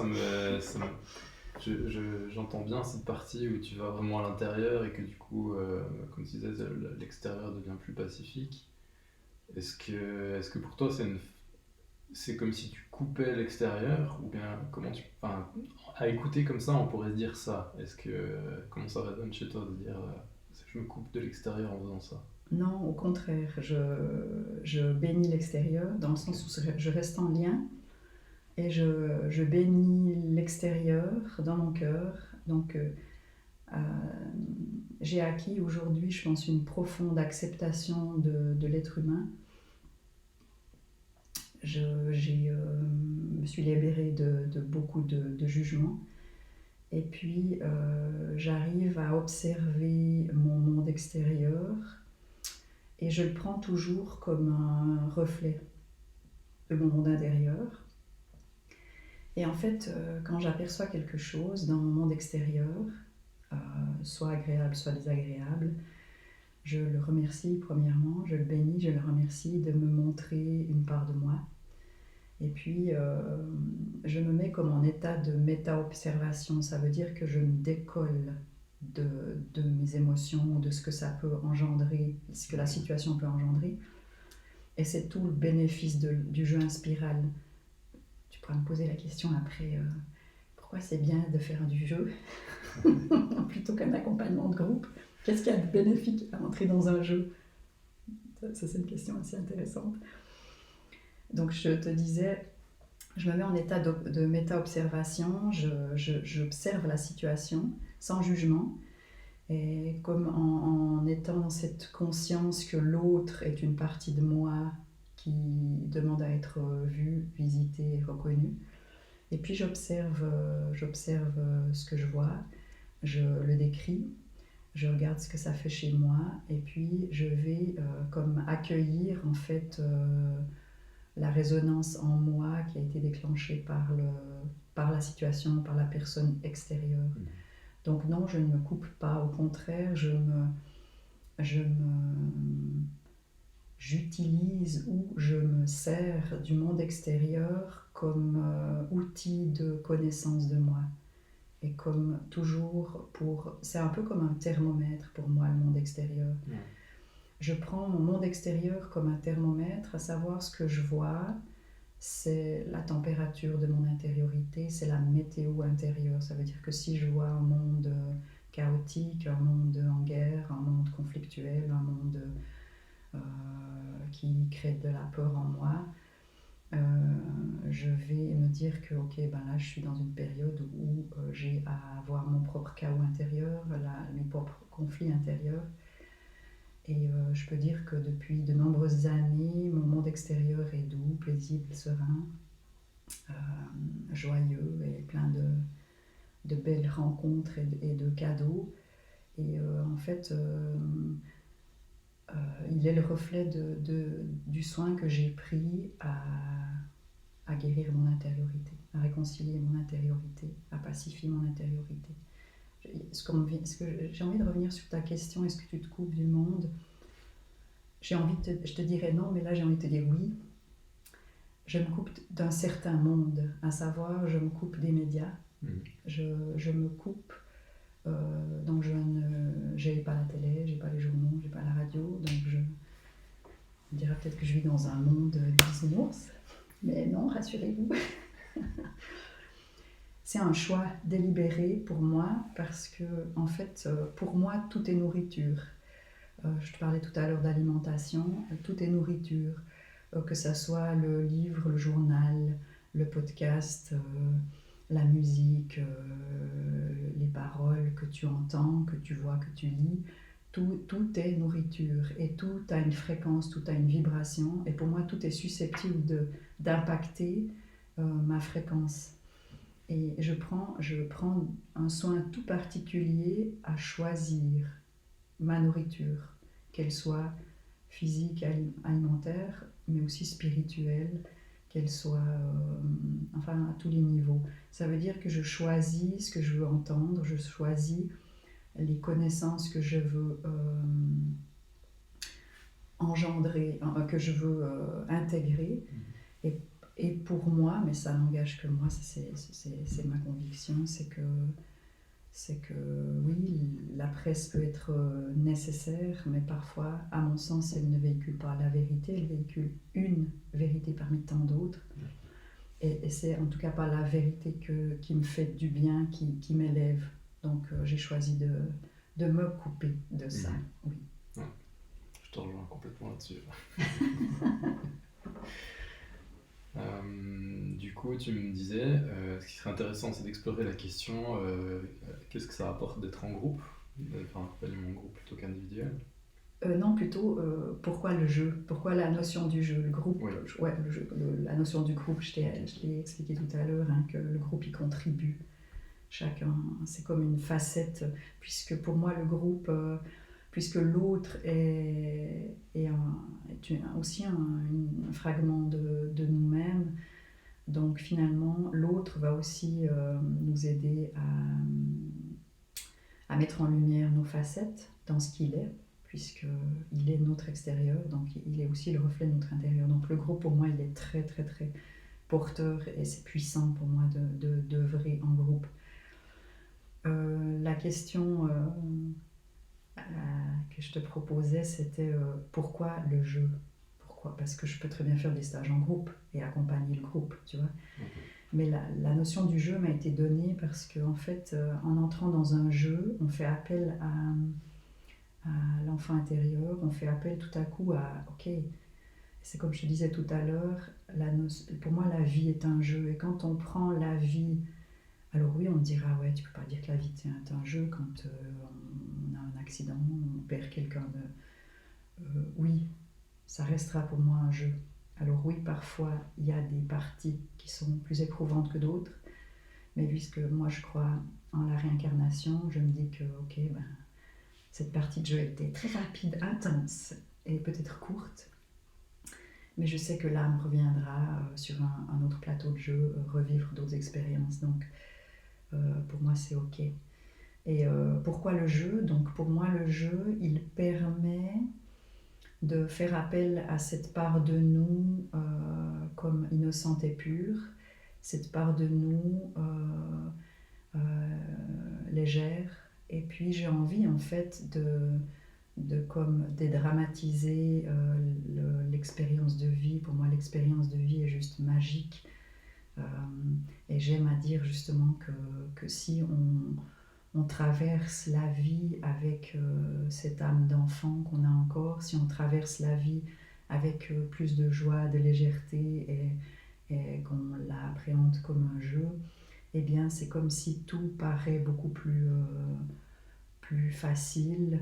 j'entends bien cette partie où tu vas vraiment à l'intérieur et que du coup, comme tu disais, l'extérieur devient plus pacifique. Est-ce que pour toi, c'est comme si tu coupais l'extérieur ou bien à écouter comme ça, on pourrait se dire ça. Comment ça résonne chez toi de dire je me coupe de l'extérieur en faisant ça? Non, au contraire, je bénis l'extérieur dans le sens où je reste en lien et je bénis l'extérieur dans mon cœur. Donc, j'ai acquis aujourd'hui, je pense, une profonde acceptation de l'être humain. Je me suis libérée de beaucoup de jugements. Et puis, j'arrive à observer mon monde extérieur et je le prends toujours comme un reflet de mon monde intérieur. Et en fait, quand j'aperçois quelque chose dans mon monde extérieur, soit agréable, soit désagréable, je le remercie premièrement, je le bénis, je le remercie de me montrer une part de moi. Et puis, je me mets comme en état de méta-observation. Ça veut dire que je me décolle de mes émotions, de ce que ça peut engendrer, ce que la situation peut engendrer. Et c'est tout le bénéfice du jeu Inspiral. Tu pourras me poser la question après, pourquoi c'est bien de faire du jeu plutôt qu'un accompagnement de groupe? Qu'est-ce qu'il y a de bénéfique à entrer dans un jeu? Ça, c'est une question assez intéressante. Donc je te disais, je me mets en état de méta-observation, j'observe la situation sans jugement, et comme en étant dans cette conscience que l'autre est une partie de moi qui demande à être vue, visitée et reconnue. Et puis j'observe ce que je vois, je le décris, je regarde ce que ça fait chez moi et puis je vais comme accueillir en fait la résonance en moi qui a été déclenchée par la situation, par la personne extérieure. Donc non, je ne me coupe pas, au contraire, j'utilise ou je me sers du monde extérieur comme outil de connaissance de moi. Et comme toujours, c'est un peu comme un thermomètre pour moi, le monde extérieur. Je prends mon monde extérieur comme un thermomètre, à savoir ce que je vois, c'est la température de mon intériorité, c'est la météo intérieure. Ça veut dire que si je vois un monde chaotique, un monde en guerre, un monde conflictuel, un monde qui crée de la peur en moi, je vais me dire que ok, ben là je suis dans une période où j'ai à avoir mon propre chaos intérieur, mes propres conflits intérieurs. Et je peux dire que depuis de nombreuses années, mon monde extérieur est doux, paisible, serein, joyeux et plein de belles rencontres et de cadeaux. Et en fait, il est le reflet du soin que j'ai pris à guérir mon intériorité, à réconcilier mon intériorité, à pacifier mon intériorité. J'ai envie de revenir sur ta question, est-ce que tu te coupes du monde ? Je te dirais non, mais là j'ai envie de te dire oui. Je me coupe d'un certain monde, à savoir je me coupe des médias, je me coupe, donc j'ai pas la télé, j'ai pas les journaux, j'ai pas la radio, donc je dirais peut-être que je vis dans un monde bisounours, mais non, rassurez-vous. C'est un choix délibéré pour moi parce que en fait, pour moi, tout est nourriture. Je te parlais tout à l'heure d'alimentation, tout est nourriture, que ça soit le livre, le journal, le podcast, la musique, les paroles que tu entends, que tu vois, que tu lis, tout est nourriture et tout a une fréquence, tout a une vibration et pour moi tout est susceptible d'impacter ma fréquence. Et je prends un soin tout particulier à choisir ma nourriture, qu'elle soit physique, alimentaire, mais aussi spirituelle, qu'elle soit enfin à tous les niveaux. Ça veut dire que je choisis ce que je veux entendre, je choisis les connaissances que je veux engendrer, que je veux intégrer. Et pour moi, mais ça n'engage que moi, c'est ma conviction, c'est que oui, la presse peut être nécessaire, mais parfois, à mon sens, elle ne véhicule pas la vérité, elle véhicule une vérité parmi tant d'autres. Et c'est en tout cas pas la vérité qui me fait du bien, qui m'élève. Donc j'ai choisi de me couper de ça. Oui. Ouais. Je te rejoins complètement là-dessus. Du coup, tu me disais, ce qui serait intéressant, c'est d'explorer la question qu'est-ce que ça apporte d'être en groupe, enfin accompagnement en groupe plutôt qu'individuel. Non, plutôt pourquoi le jeu, pourquoi la notion du jeu, le groupe. Oui. Ouais, la notion du groupe, je l'ai expliqué tout à l'heure, hein, que le groupe y contribue. Chacun, c'est comme une facette, puisque pour moi le groupe, puisque l'autre est aussi un fragment de nous-mêmes, donc finalement l'autre va aussi nous aider à mettre en lumière nos facettes dans ce qu'il est, puisqu'il est notre extérieur, donc il est aussi le reflet de notre intérieur. Donc le groupe pour moi il est très très très porteur et c'est puissant pour moi d'œuvrer en groupe. La question que je te proposais, c'était pourquoi le jeu ? Pourquoi ? Parce que je peux très bien faire des stages en groupe et accompagner le groupe, tu vois. Mais la notion du jeu m'a été donnée parce qu'en fait, en entrant dans un jeu, on fait appel à l'enfant intérieur, on fait appel tout à coup à, ok, c'est comme je te disais tout à l'heure, pour moi la vie est un jeu et quand on prend la vie. Alors oui, on me dira, ouais, tu peux pas dire que la vie est un jeu quand on a un accident, on perd quelqu'un oui, ça restera pour moi un jeu. Alors oui, parfois, il y a des parties qui sont plus éprouvantes que d'autres, mais puisque moi je crois en la réincarnation, je me dis que, ok, Cette partie de jeu était très rapide, intense et peut-être courte. Mais je sais que l'âme reviendra sur un autre plateau de jeu, revivre d'autres expériences. Donc pour moi c'est ok. Et pourquoi le jeu? Donc pour moi le jeu, il permet de faire appel à cette part de nous comme innocente et pure, cette part de nous légère. Et puis j'ai envie en fait de comme dédramatiser l'expérience de vie. Pour moi l'expérience de vie est juste magique. Et j'aime à dire justement que si on traverse la vie avec cette âme d'enfant qu'on a encore, si on traverse la vie avec plus de joie, de légèreté et qu'on l'appréhende comme un jeu, eh bien c'est comme si tout paraît beaucoup plus facile,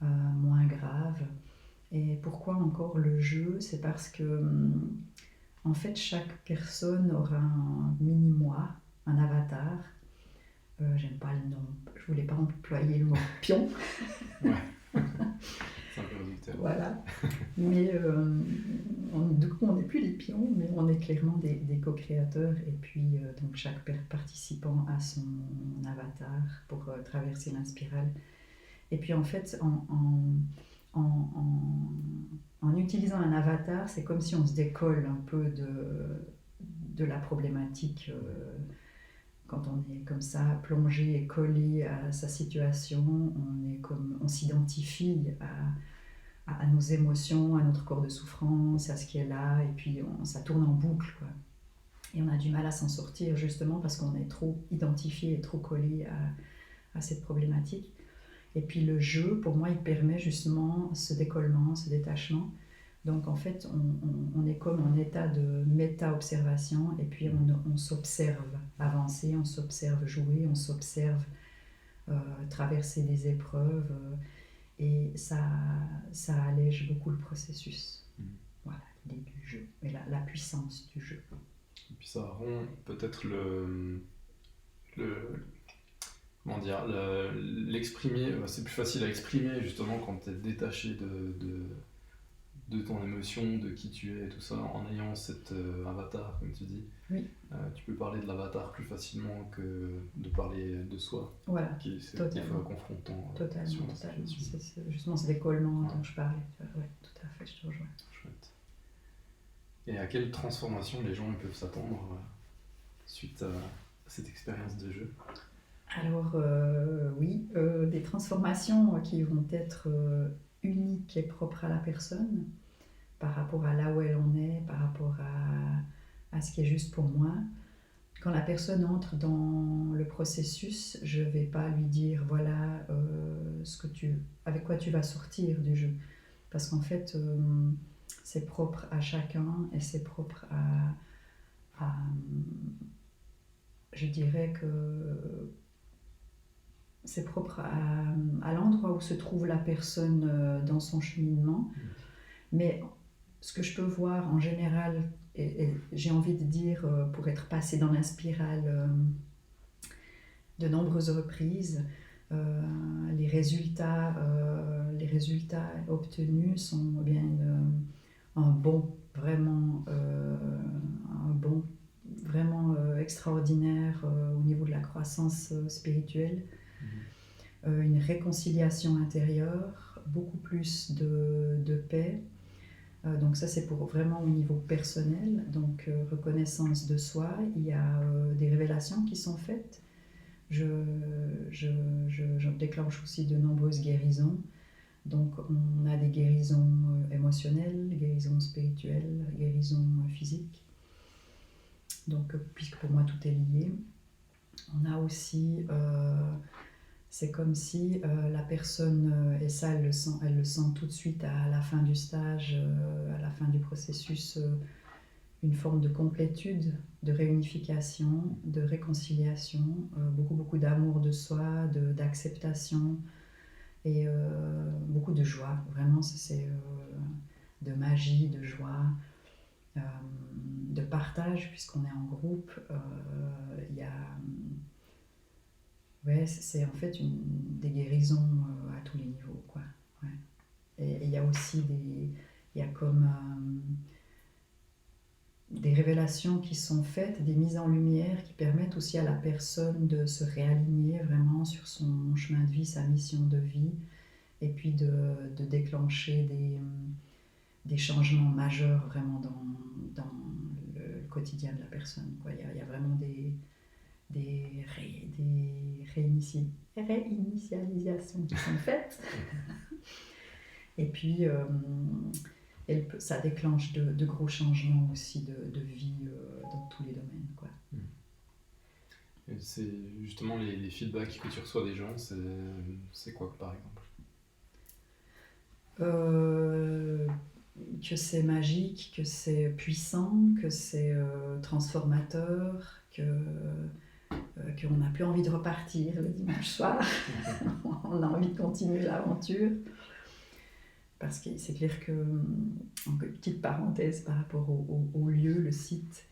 moins grave. Et pourquoi encore le jeu? C'est parce que en fait chaque personne aura un mini-moi, un avatar. J'aime pas le nom, je voulais pas employer le mot pion. Ouais, c'est un peu réducteur. Voilà. Mais du coup, on n'est plus des pions, mais on est clairement des co-créateurs. Et puis, donc, chaque participant a son avatar pour traverser la spirale. Et puis, en fait, en utilisant un avatar, c'est comme si on se décolle un peu de la problématique. Quand on est comme ça, plongé et collé à sa situation, on s'identifie à nos émotions, à notre corps de souffrance, à ce qui est là, et puis ça tourne en boucle, quoi. Et on a du mal à s'en sortir justement parce qu'on est trop identifié et trop collé à cette problématique. Et puis le jeu, pour moi, il permet justement ce décollement, ce détachement. Donc en fait, on est comme en état de méta-observation et puis on s'observe avancer, on s'observe jouer, on s'observe traverser des épreuves et ça allège beaucoup le processus. Voilà l'idée du jeu et la puissance du jeu. Et puis ça rend peut-être comment dire, l'exprimer, c'est plus facile à exprimer justement quand tu es détaché de ton émotion, de qui tu es et tout ça, en ayant cet avatar, comme tu dis. Oui. Tu peux parler de l'avatar plus facilement que de parler de soi, voilà, qui est des fois confrontant. Totalement. C'est justement ce décollement dont je parlais. Ouais, tout à fait, je te rejoins. Chouette. Et à quelle transformation les gens peuvent s'attendre suite à cette expérience de jeu? Alors oui, des transformations qui vont être uniques et propres à la personne, par rapport à là où elle en est, par rapport à ce qui est juste pour moi. Quand la personne entre dans le processus, je ne vais pas lui dire voilà avec quoi tu vas sortir du jeu. Parce qu'en fait, c'est propre à chacun et c'est propre à je dirais que c'est propre à l'endroit où se trouve la personne dans son cheminement. Mais ce que je peux voir en général, et j'ai envie de dire pour être passé dans la spirale de nombreuses reprises, les résultats obtenus sont bien un bond vraiment extraordinaire au niveau de la croissance spirituelle. Une réconciliation intérieure, beaucoup plus de paix. Donc ça c'est pour vraiment au niveau personnel, donc reconnaissance de soi. Il y a des révélations qui sont faites. Je déclenche aussi de nombreuses guérisons. Donc on a des guérisons émotionnelles, guérisons spirituelles, guérisons physiques. Donc puisque pour moi tout est lié. On a aussi c'est comme si la personne, et ça elle le sent tout de suite à la fin du stage, à la fin du processus, une forme de complétude, de réunification, de réconciliation, beaucoup d'amour de soi, d'acceptation et beaucoup de joie. Vraiment c'est de magie, de joie, de partage puisqu'on est en groupe. Il y a... Ouais, c'est en fait des guérisons à tous les niveaux, quoi. Ouais. Et il y a aussi il y a comme des révélations qui sont faites, des mises en lumière qui permettent aussi à la personne de se réaligner vraiment sur son chemin de vie, sa mission de vie, et puis de déclencher des changements majeurs vraiment dans le quotidien de la personne, quoi. Il y a vraiment des réinitialisations qui sont faites. Et puis, ça déclenche de gros changements aussi de vie dans tous les domaines, quoi. Et c'est justement les feedbacks que tu reçois des gens, c'est quoi par exemple? Que c'est magique, que c'est puissant, que c'est transformateur, qu'on n'a plus envie de repartir le dimanche soir. On a envie de continuer l'aventure. Parce que c'est clair que, en petite parenthèse par rapport au lieu, le site,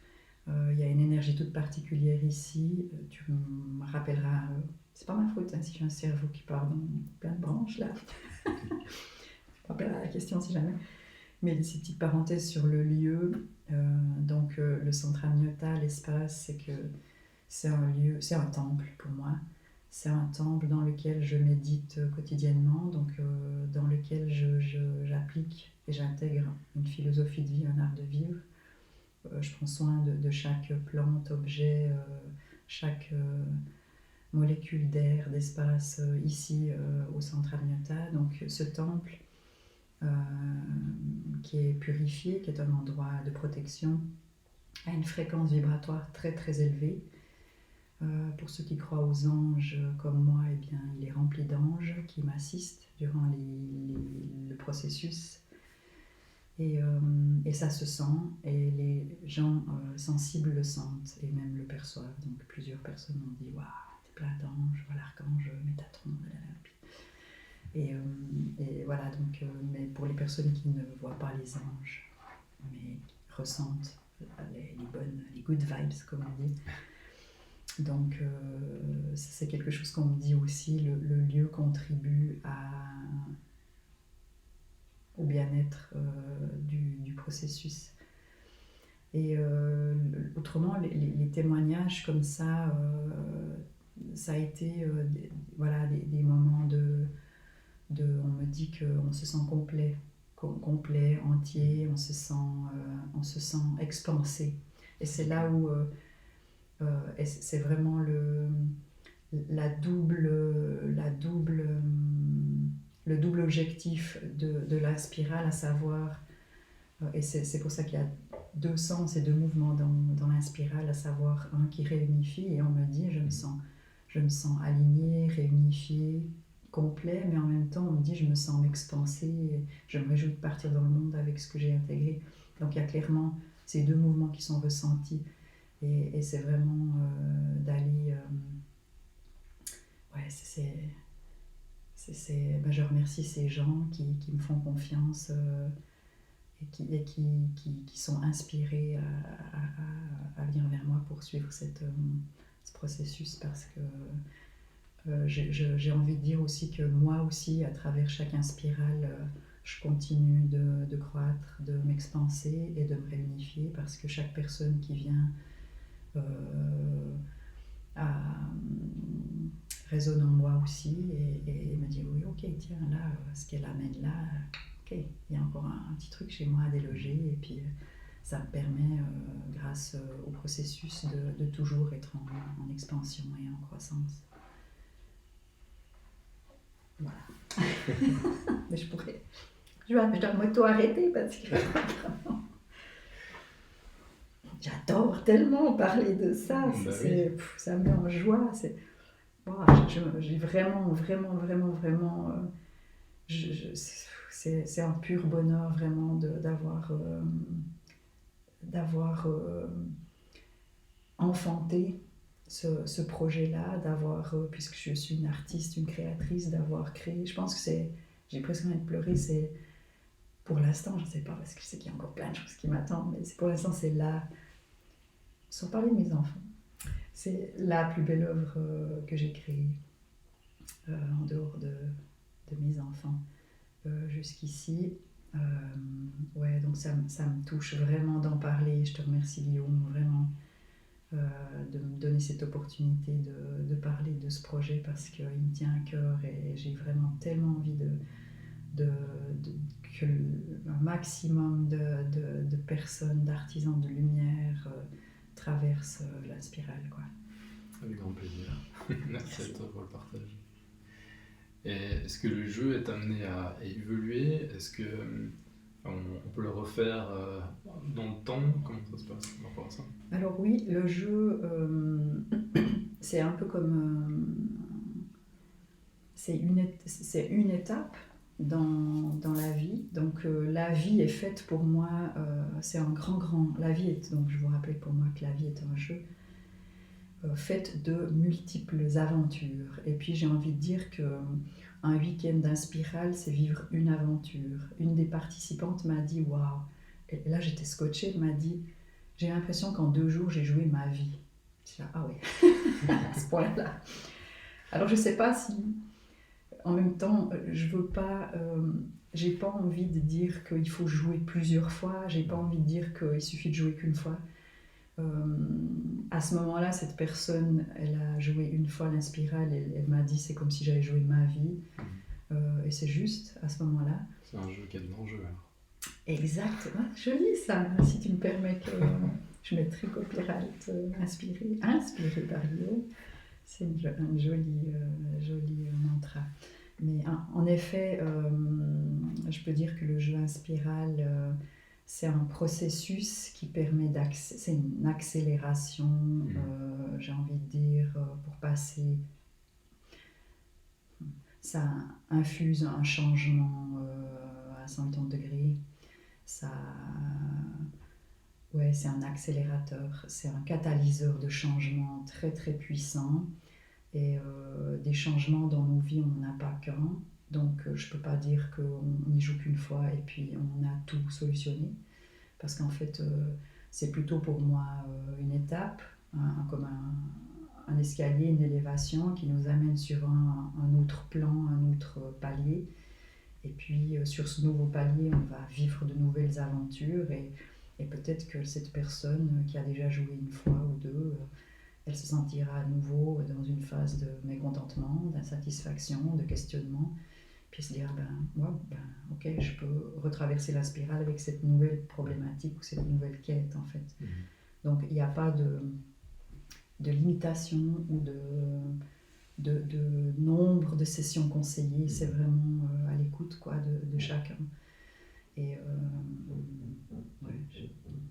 il y a une énergie toute particulière ici. Tu me rappelleras, c'est pas ma faute hein, si j'ai un cerveau qui part dans plein de branches là. Tu me rappelleras la question si jamais. Mais ces petites parenthèses sur le lieu, donc le centre Amniota, l'espace, c'est que c'est un lieu, c'est un temple pour moi. C'est un temple dans lequel je médite quotidiennement, donc dans lequel j'applique et j'intègre une philosophie de vie, un art de vivre. Je prends soin de chaque plante, objet, chaque molécule d'air, d'espace ici au centre Amniota. Donc ce temple qui est purifié, qui est un endroit de protection, a une fréquence vibratoire très très élevée. Pour ceux qui croient aux anges comme moi, eh bien, il est rempli d'anges qui m'assistent durant le processus. Et ça se sent, et les gens sensibles le sentent et même le perçoivent. Donc plusieurs personnes m'ont dit « Waouh, t'es plein d'anges, voilà l'archange Métatron. » Et voilà, donc, mais pour les personnes qui ne voient pas les anges, mais qui ressentent les good vibes, comme on dit. Donc c'est quelque chose qu'on me dit aussi, le lieu contribue au bien-être du processus. Et autrement, les témoignages comme ça, ça a été des moments on me dit qu'on se sent complet, entier, on se sent expansé. Et c'est là où et c'est vraiment le double objectif de la spirale, à savoir, et c'est pour ça qu'il y a deux sens et deux mouvements dans la spirale, à savoir un qui réunifie, et on me dit je me sens alignée, réunifiée, complet, mais en même temps on me dit je me sens m'expanser, je me réjouis de partir dans le monde avec ce que j'ai intégré. Donc il y a clairement ces deux mouvements qui sont ressentis. Et c'est vraiment d'aller... je remercie ces gens qui me font confiance et qui sont inspirés à venir vers moi pour suivre ce processus, parce que j'ai envie de dire aussi que moi aussi, à travers chaque inspirale, je continue de croître, de m'expanser et de me réunifier, parce que chaque personne qui vient résonne en moi aussi et me dit oui, ok, tiens, là, ce qu'elle amène là, ok, il y a encore un petit truc chez moi à déloger, et puis ça me permet, grâce au processus, de toujours être en expansion et en croissance. Voilà. Mais je dois m'auto-arrêter parce que j'adore tellement parler de ça, ça me met en joie. J'ai vraiment, c'est un pur bonheur vraiment d'avoir enfanté ce projet-là, puisque je suis une artiste, une créatrice, d'avoir créé. Je pense que j'ai presque envie de pleurer, c'est pour l'instant, je ne sais pas, parce que je sais qu'il y a encore plein de choses qui m'attendent, mais pour l'instant, c'est là. Sans parler de mes enfants, c'est la plus belle œuvre que j'ai créée, en dehors de mes enfants jusqu'ici. Ouais, donc ça me touche vraiment d'en parler. Je te remercie Guillaume, vraiment, de me donner cette opportunité de parler de ce projet parce qu'il me tient à cœur et j'ai vraiment tellement envie de, que un maximum de personnes, d'artisans de lumière traversent la spirale, quoi. Avec grand plaisir. Merci à Merci. toi pour le partage. Et est-ce que le jeu est amené à évoluer? Est-ce que on peut le refaire dans le temps? Comment ça se passe par rapport à ça? Alors oui, le jeu, c'est un peu comme... c'est une étape dans la vie. Donc la vie est faite pour moi, c'est un grand... La vie est, donc je vous rappelle pour moi que la vie est un jeu faite de multiples aventures. Et puis j'ai envie de dire qu'un week-end d'Inspiral, c'est vivre une aventure. Une des participantes m'a dit « Waouh !» Et là j'étais scotchée, elle m'a dit « J'ai l'impression qu'en 2 jours j'ai joué ma vie. » Je dis « Ah ouais, à ce point-là. » Alors je sais pas si... En même temps, j'ai pas envie de dire qu'il faut jouer plusieurs fois, j'ai pas envie de dire qu'il suffit de jouer qu'une fois. À ce moment-là, cette personne, elle a joué une fois l'Inspiral, elle m'a dit c'est comme si j'avais joué ma vie. Et c'est juste à ce moment-là. C'est un jeu qui a de l'enjeu alors. Exact, ouais, joli ça, si tu me permets que je mettrai copyright inspiré par Guillaume. C'est un joli mantra. Mais en effet, je peux dire que le jeu Inspiral, c'est un processus qui permet c'est une accélération, j'ai envie de dire, pour passer. Ça infuse un changement à 180 degrés. Ouais, c'est un accélérateur, c'est un catalyseur de changement très très puissant. Et des changements dans nos vies, on n'en a pas qu'un. Donc je ne peux pas dire qu'on n'y joue qu'une fois et puis on a tout solutionné. Parce qu'en fait, c'est plutôt pour moi une étape, comme un escalier, une élévation qui nous amène sur un autre plan, un autre palier. Et puis sur ce nouveau palier, on va vivre de nouvelles aventures. Et peut-être que cette personne qui a déjà joué une fois ou deux, elle se sentira à nouveau dans une phase de mécontentement, d'insatisfaction, de questionnement, puis se dire ok, je peux retraverser la spirale avec cette nouvelle problématique ou cette nouvelle quête en fait. Donc il n'y a pas de limitation ou de nombre de sessions conseillées, c'est vraiment à l'écoute quoi, de chacun. Et ouais,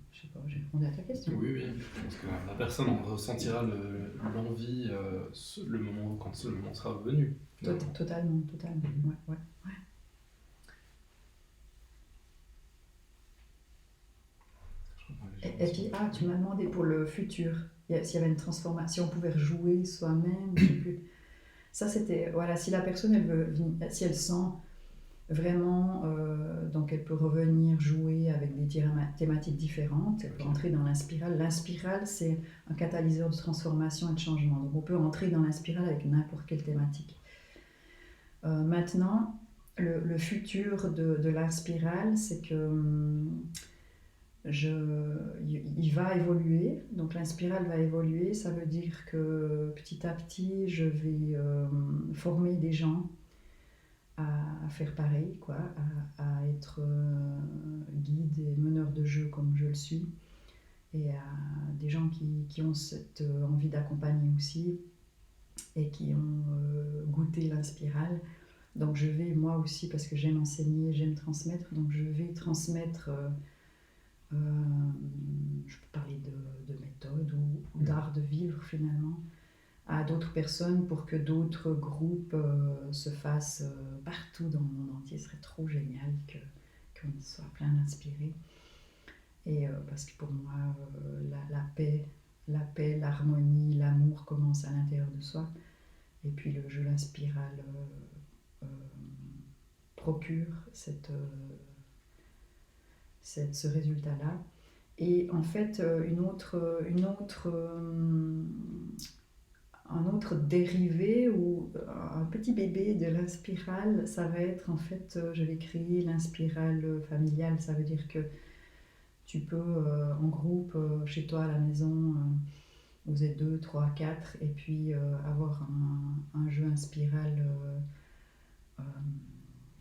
je sais pas, j'ai répondu à ta question. Oui, je pense que la personne en ressentira l'envie quand le moment sera venu. Totalement, ouais. Et puis, tu m'as demandé pour le futur, s'il y avait une transformation, si on pouvait rejouer soi-même, je sais plus. Ça, c'était, voilà, si la personne, si elle sent vraiment, donc elle peut revenir jouer avec des thématiques différentes, elle peut entrer dans l'inspiral. L'inspiral, c'est un catalyseur de transformation et de changement. Donc on peut entrer dans l'inspiral avec n'importe quelle thématique. Maintenant, le futur de l'inspiral, c'est que il va évoluer. Donc l'inspiral va évoluer, ça veut dire que petit à petit, je vais former des gens à faire pareil, quoi, à être guide et meneur de jeu comme je le suis, et à des gens qui ont cette envie d'accompagner aussi et qui ont goûté l'inspiral. Donc je vais, moi aussi, parce que j'aime enseigner, j'aime transmettre, donc je vais transmettre, je peux parler de méthode ou d'art de vivre finalement, à d'autres personnes pour que d'autres groupes se fassent partout dans le monde entier. Ce serait trop génial qu'on soit plein d'inspirés. Et parce que pour moi, la paix, l'harmonie, l'amour commence à l'intérieur de soi. Et puis le jeu l'inspiral procure ce résultat-là. Et en fait, un autre autre dérivé ou un petit bébé de l'inspiral, ça va être en fait, je vais créer l'inspiral familial. Ça veut dire que tu peux en groupe, chez toi à la maison, vous êtes 2, 3, 4, et puis avoir un jeu inspiral, euh,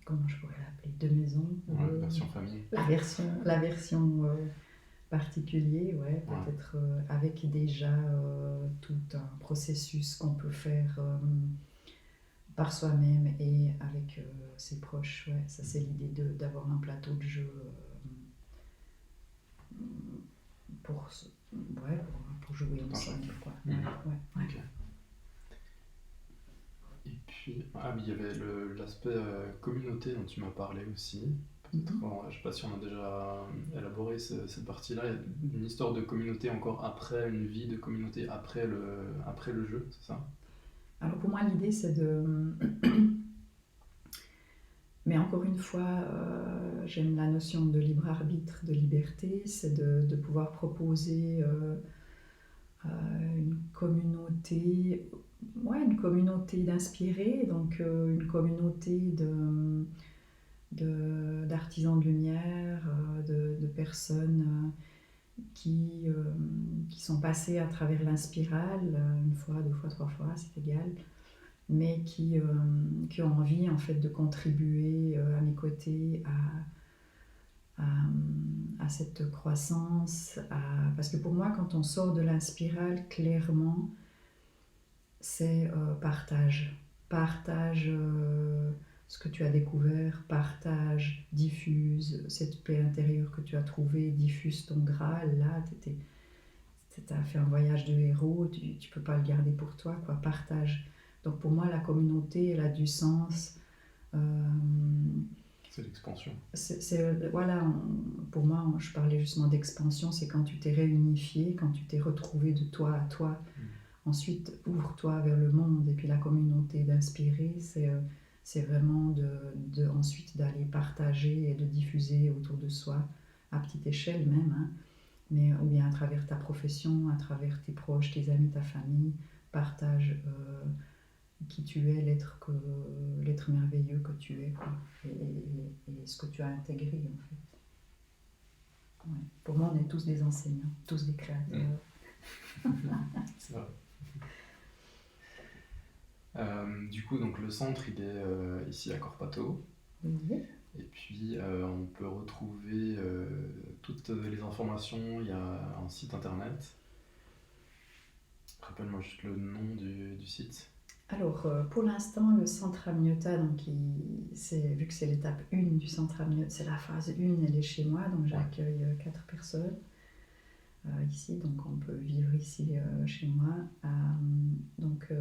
comment je pourrais l'appeler, de maison. Ouais, version famille. La version particulier, ouais, Ouais. peut-être avec déjà tout un processus qu'on peut faire par soi-même et avec ses proches. Ouais, ça c'est l'idée d'avoir un plateau de jeu pour, ouais, pour jouer Tout un ensemble. chacun. Quoi. Mhm. Ouais. Ok. Et puis, mais il y avait l'aspect communauté dont tu m'as parlé aussi. Peut-être, Mhm. bon, je sais pas si on a déjà élaboré cette partie-là. Il y a une histoire de communauté encore après, une vie de communauté après le jeu, c'est ça? Alors pour moi l'idée c'est de... Mais encore une fois, j'aime la notion de libre arbitre, de liberté, c'est de pouvoir proposer une communauté, ouais, une communauté d'inspirés, donc une communauté d'artisans de lumière, de personnes qui sont passées à travers l'inspiral, une fois, deux fois, trois fois, c'est égal, mais qui ont envie en fait de contribuer à mes côtés à cette croissance, parce que pour moi quand on sort de l'inspiral, clairement c'est partage ce que tu as découvert, partage, diffuse cette paix intérieure que tu as trouvée, diffuse ton Graal, là tu as fait un voyage de héros, tu peux pas le garder pour toi, quoi, partage. Donc pour moi la communauté elle a du sens. C'est l'expansion. Voilà, pour moi, je parlais justement d'expansion, c'est quand tu t'es réunifié, quand tu t'es retrouvé de toi à toi. Ensuite, ouvre-toi vers le monde, et puis la communauté d'inspirer, c'est vraiment ensuite d'aller partager et de diffuser autour de soi, à petite échelle même, hein, mais, ou bien à travers ta profession, à travers tes proches, tes amis, ta famille, partage qui tu es, l'être merveilleux que tu es, quoi, et ce que tu as intégré en fait. Ouais. Pour moi, on est tous des enseignants, tous des créateurs. C'est vrai. Du coup, donc le centre, il est ici à Corpato. Oui. Et puis, on peut retrouver toutes les informations. Il y a un site internet. Rappelle-moi juste le nom du site. Alors, pour l'instant, le centre Amniota, donc vu que c'est l'étape 1 du centre Amniota, c'est la phase 1, elle est chez moi, donc j'accueille 4 personnes ici, donc on peut vivre ici chez moi. Donc,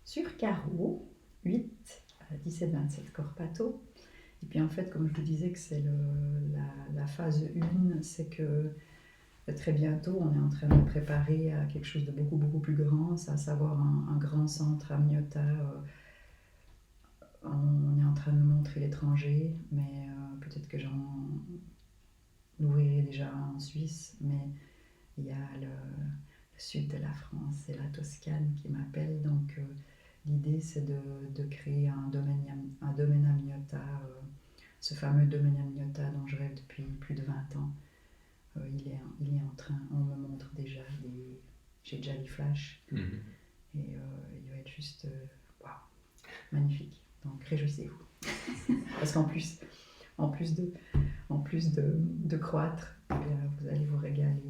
sur Carreau, 8, 17-27 Corpato. Et puis en fait, comme je vous disais que c'est la phase 1, c'est que très bientôt, on est en train de préparer à quelque chose de beaucoup, beaucoup plus grand, à savoir un grand centre Amniota. On est en train de me montrer l'étranger, mais peut-être que j'en ouvrirai déjà en Suisse, mais il y a le sud de la France et la Toscane qui m'appellent, donc l'idée c'est de créer un domaine Amniota, ce fameux domaine Amniota dont je rêve depuis plus de 20 ans. Il est en train, on me montre déjà j'ai déjà les flashs, et il va être juste waouh, magnifique. Donc réjouissez-vous. Parce qu'en plus de croître, vous allez vous régaler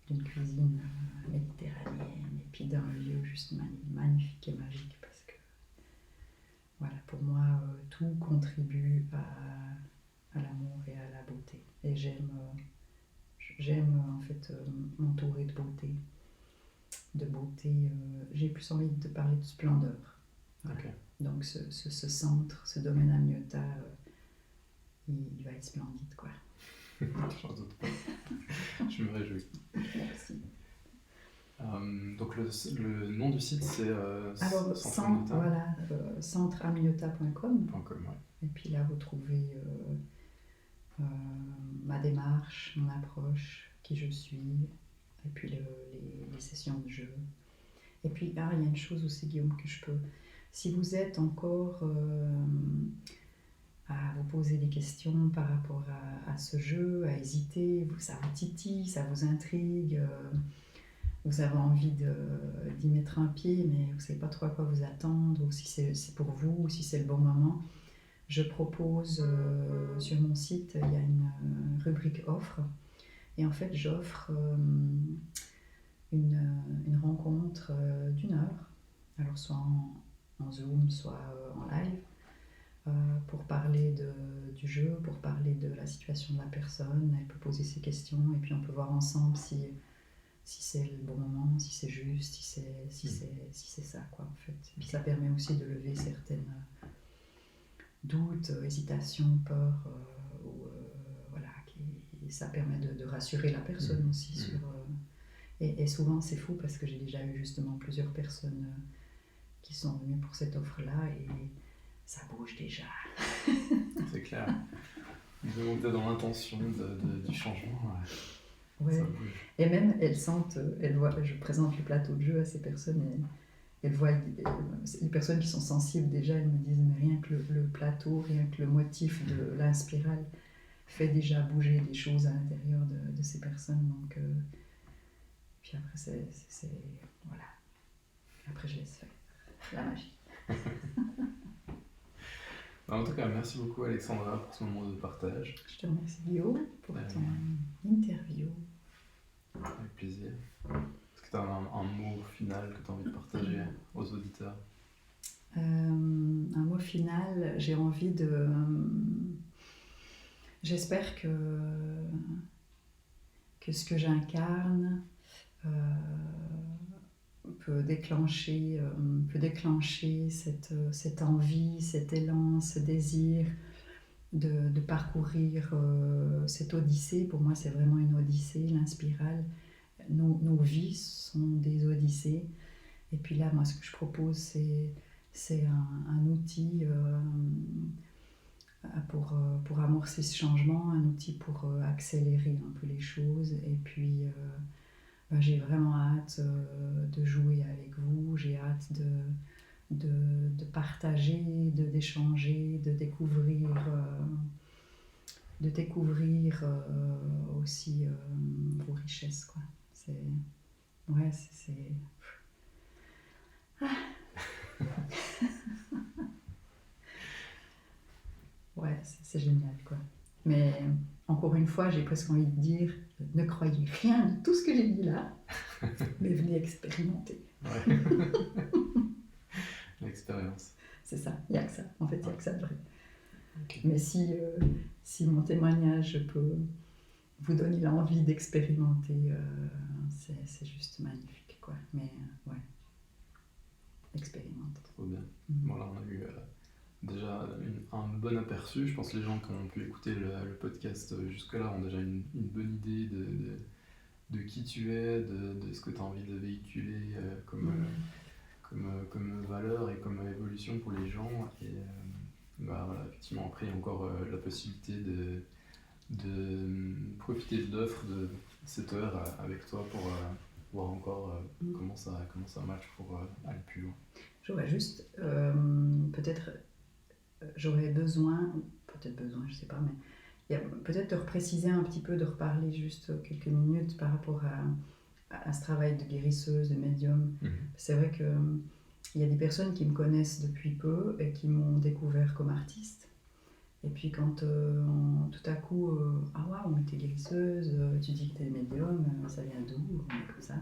d'une cuisine méditerranéenne et puis d'un lieu juste magnifique et magique, parce que voilà, pour moi tout contribue à l'amour et à la beauté, et j'aime en fait m'entourer de beauté. J'ai plus envie de parler de splendeur. Voilà. Okay. Donc ce centre, ce domaine Amniota, il va être splendide, quoi. J'en doute pas. Je me réjouis. Merci. Donc le nom du site c'est alors centreamniota.com. Ouais. Et puis là vous trouvez ma démarche, mon approche, qui je suis, Et puis les sessions de jeu. Et puis, il y a une chose aussi, Guillaume, que je peux... Si vous êtes encore à vous poser des questions par rapport à ce jeu, à hésiter, ça vous titille, ça vous intrigue, vous avez envie d'y mettre un pied, mais vous ne savez pas trop à quoi vous attendre, ou si c'est pour vous, ou si c'est le bon moment, je propose sur mon site, il y a une rubrique offre, et en fait j'offre une rencontre d'1 heure, alors soit en Zoom, soit en live, pour parler du jeu, pour parler de la situation de la personne. Elle peut poser ses questions et puis on peut voir ensemble si c'est le bon moment, si c'est juste, si c'est ça, quoi, en fait. Et puis ça permet aussi de lever certaines doutes, hésitations, peurs, voilà, ça permet de rassurer la personne aussi sur... Et souvent c'est fou parce que j'ai déjà eu justement plusieurs personnes qui sont venues pour cette offre-là et ça bouge déjà. C'est clair. On est dans l'intention du changement. Ouais. Ça bouge. Et même elles sentent, je présente le plateau de jeu à ces personnes et elles voient les personnes qui sont sensibles déjà, elles me disent mais rien que le plateau, rien que le motif de l'inspirale fait déjà bouger des choses à l'intérieur de ces personnes. Donc, puis après c'est voilà. Après je laisse faire la magie. En tout cas, merci beaucoup Alexandra pour ce moment de partage. Je te remercie Guillaume pour ton interview. Avec plaisir. Est-ce que tu as un mot final que tu as envie de partager aux auditeurs? Un mot final, j'ai envie de... J'espère que ce que j'incarne peut déclencher cette envie, cet élan, ce désir de parcourir cette odyssée. Pour moi, c'est vraiment une odyssée, l'inspirale. Nos vies sont des odyssées. Et puis là, moi, ce que je propose, c'est un outil pour amorcer ce changement, un outil pour accélérer un peu les choses. Et puis... j'ai vraiment hâte de jouer avec vous, j'ai hâte de partager, d'échanger, de découvrir aussi vos richesses, quoi. Ouais, c'est génial, quoi. Mais encore une fois, j'ai presque envie de dire, ne croyez rien de tout ce que j'ai dit là, mais venez expérimenter. Ouais. L'expérience. C'est ça, il n'y a que ça. En fait, il n'y a que ça de vrai. Okay. Mais si mon témoignage peut vous donner l'envie d'expérimenter, c'est juste magnifique, quoi. Mais ouais, expérimente. Trop bien. Voilà, on a eu... déjà un bon aperçu. Je pense que les gens qui ont pu écouter le podcast jusque-là ont déjà une bonne idée de qui tu es, de ce que tu as envie de véhiculer comme valeur et comme évolution pour les gens. Et voilà, effectivement, après, il y a encore la possibilité de profiter de l'offre de cette heure avec toi pour voir encore comment ça match pour aller plus loin. J'aurais juste peut-être... J'aurais besoin, je sais pas, mais peut-être de repréciser un petit peu, de reparler juste quelques minutes par rapport à ce travail de guérisseuse, de médium. C'est vrai qu'il y a des personnes qui me connaissent depuis peu et qui m'ont découvert comme artiste. Et puis quand tout à coup, ah waouh, mais t'es guérisseuse, tu dis que t'es médium, ça vient d'où, comme ça.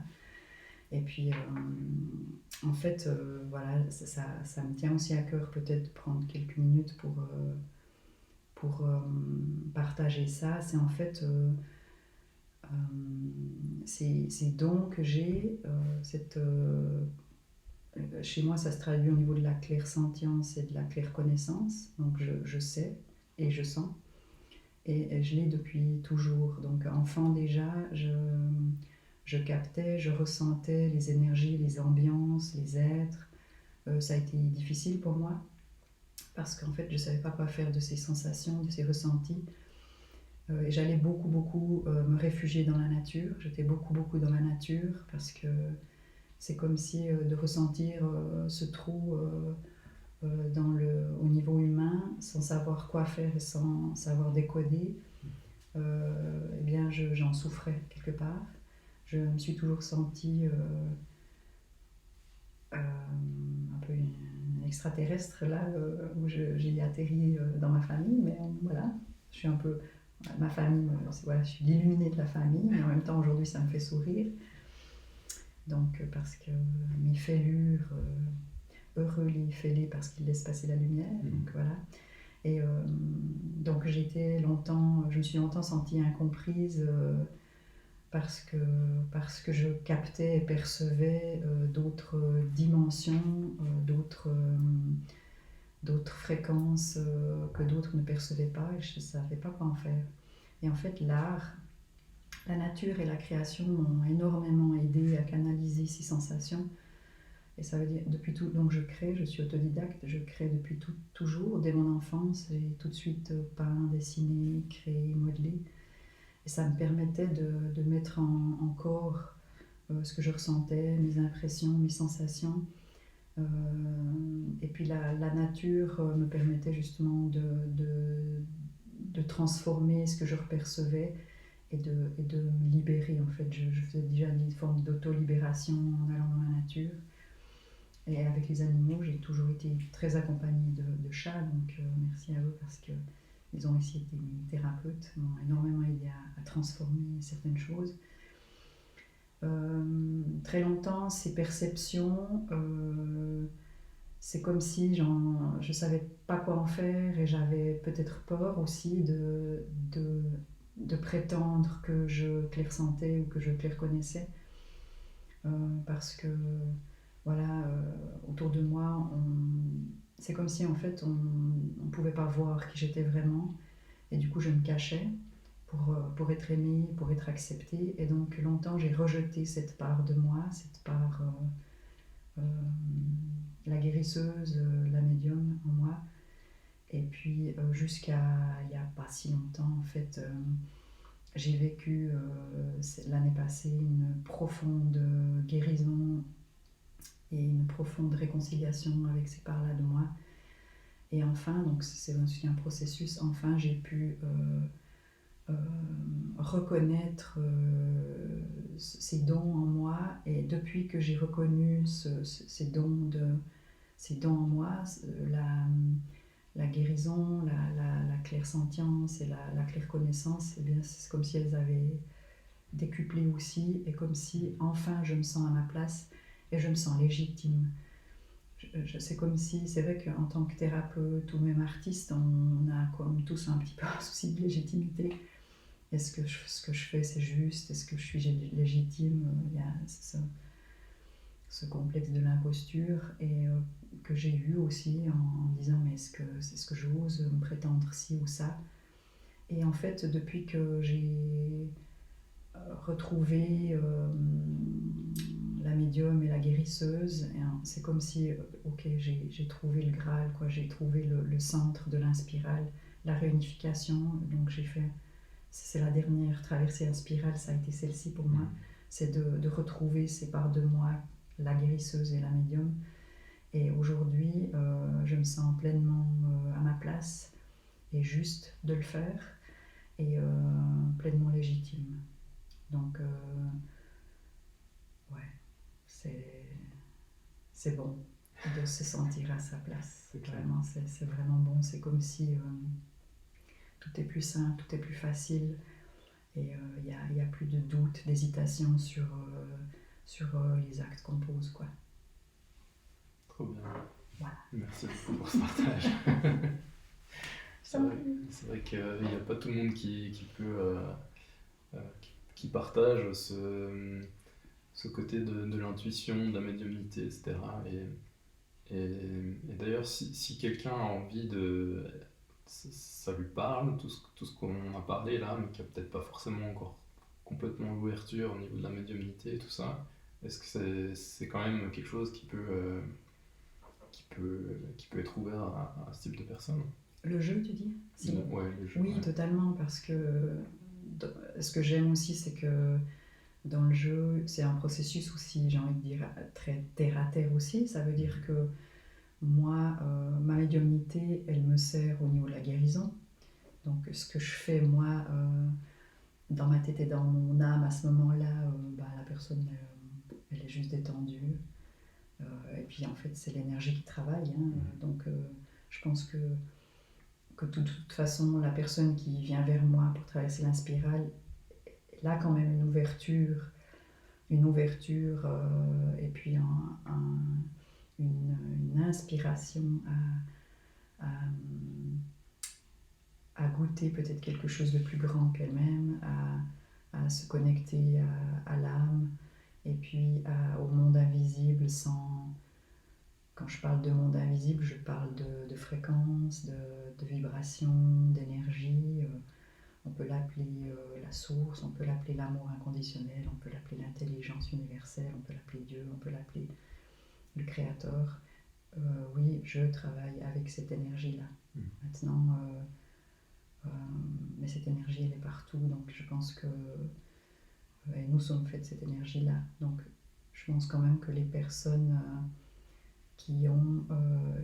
Et puis, en fait, voilà, ça me tient aussi à cœur peut-être de prendre quelques minutes pour partager ça. C'est en fait ces dons que j'ai. Chez moi, ça se traduit au niveau de la clairsentience et de la clairconnaissance. Donc, je sais et je sens. Et je l'ai depuis toujours. Donc, enfant déjà, je captais, je ressentais les énergies, les ambiances, les êtres. Ça a été difficile pour moi parce qu'en fait, je ne savais pas quoi faire de ces sensations, de ces ressentis. Et j'allais beaucoup me réfugier dans la nature. J'étais beaucoup dans la nature parce que c'est comme si de ressentir ce trou au niveau humain, sans savoir quoi faire et sans savoir décoder, eh bien j'en souffrais quelque part. Je me suis toujours sentie un peu une extraterrestre là où j'ai atterri dans ma famille, mais voilà, je suis un peu ma famille, voilà, je suis l'illuminée de la famille, mais en même temps aujourd'hui ça me fait sourire. Donc parce que mes fêlures, heureux les fêlés parce qu'ils laissent passer la lumière, donc voilà. Et donc je me suis longtemps sentie incomprise parce que je captais et percevais d'autres dimensions, d'autres fréquences que d'autres ne percevaient pas et je ne savais pas quoi en faire. Et en fait, l'art, la nature et la création m'ont énormément aidé à canaliser ces sensations. Et ça veut dire, depuis tout, donc je suis autodidacte, je crée depuis toujours, dès mon enfance, j'ai tout de suite peint, dessiné, créé, modelé. Et ça me permettait de mettre en corps ce que je ressentais, mes impressions, mes sensations. Et puis la nature me permettait justement de transformer ce que je percevais et de me libérer. En fait, je faisais déjà une forme d'auto-libération en allant dans la nature. Et avec les animaux, j'ai toujours été très accompagnée de chats, donc merci à eux parce qu'ils ont aussi été mes thérapeutes, m'ont énormément aidé à transformer certaines choses. Très longtemps, ces perceptions, c'est comme si je ne savais pas quoi en faire et j'avais peut-être peur aussi de prétendre que je les ressentais ou que je les reconnaissais. Parce que voilà, autour de moi, c'est comme si en fait on ne pouvait pas voir qui j'étais vraiment et du coup je me cachais pour être aimée, pour être acceptée et donc longtemps j'ai rejeté cette part de moi, cette part la guérisseuse, la médium en moi et puis jusqu'à il n'y a pas si longtemps en fait j'ai vécu l'année passée une profonde guérison et une profonde réconciliation avec ces parts-là de moi. Et enfin, donc c'est aussi un processus, enfin j'ai pu reconnaître ces dons en moi et depuis que j'ai reconnu ces dons en moi, la guérison, la clairsentience et la clairconnaissance, eh bien c'est comme si elles avaient décuplé aussi et comme si enfin je me sens à ma place et je me sens légitime. C'est comme si, c'est vrai qu'en tant que thérapeute ou même artiste, on a comme tous un petit peu un souci de légitimité. Est-ce que ce que je fais c'est juste? Est-ce que je suis légitime? Il y a ce complexe de l'imposture et que j'ai eu aussi en disant mais est-ce que c'est ce que j'ose me prétendre ci ou ça? Et en fait, depuis que j'ai retrouvé la médium et la guérisseuse, et c'est comme si ok, j'ai trouvé le Graal, quoi, j'ai trouvé le centre de l'inspirale, la réunification. Donc j'ai fait, c'est la dernière traversée inspirale, ça a été celle-ci pour moi, c'est de retrouver ces parts de moi, la guérisseuse et la médium. Et aujourd'hui je me sens pleinement à ma place et juste de le faire et pleinement légitime. Donc ouais, c'est bon de se sentir à sa place. Vraiment, c'est vraiment bon. C'est comme si tout est plus simple, tout est plus facile. Et il n'y a plus de doute, d'hésitation sur les actes qu'on pose, quoi. Trop bien. Voilà. Merci beaucoup pour ce partage. C'est vrai qu'il n'y a pas tout le monde qui peut qui partage ce côté de l'intuition, de la médiumnité, etc. Et d'ailleurs, si quelqu'un a envie de... Ça lui parle, tout ce qu'on a parlé là, mais qui n'a peut-être pas forcément encore complètement l'ouverture au niveau de la médiumnité et tout ça, est-ce que c'est quand même quelque chose qui peut être ouvert à ce type de personnes? Le jeu, tu dis? Si. Ouais, le jeu. Oui, Ouais. totalement, parce que ce que j'aime aussi, c'est que dans le jeu, c'est un processus aussi, j'ai envie de dire, très terre à terre aussi. Ça veut dire que moi, ma médiumnité, elle me sert au niveau de la guérison. Donc, ce que je fais, moi, dans ma tête et dans mon âme, à ce moment-là, la personne, elle est juste détendue. Et puis, en fait, c'est l'énergie qui travaille. Hein. Donc, je pense que de toute façon, la personne qui vient vers moi pour traverser l'inspirale, elle a quand même une ouverture et puis une inspiration à, à goûter peut-être quelque chose de plus grand qu'elle-même, à se connecter à l'âme et puis au monde invisible sans... Quand je parle de monde invisible, je parle de fréquence, de vibration, d'énergie. On peut l'appeler la source, on peut l'appeler l'amour inconditionnel, on peut l'appeler l'intelligence universelle, on peut l'appeler Dieu, on peut l'appeler le créateur. Oui, je travaille avec cette énergie-là. Maintenant, mais cette énergie, elle est partout, donc je pense que et nous sommes faits de cette énergie-là. Donc, je pense quand même que les personnes qui ont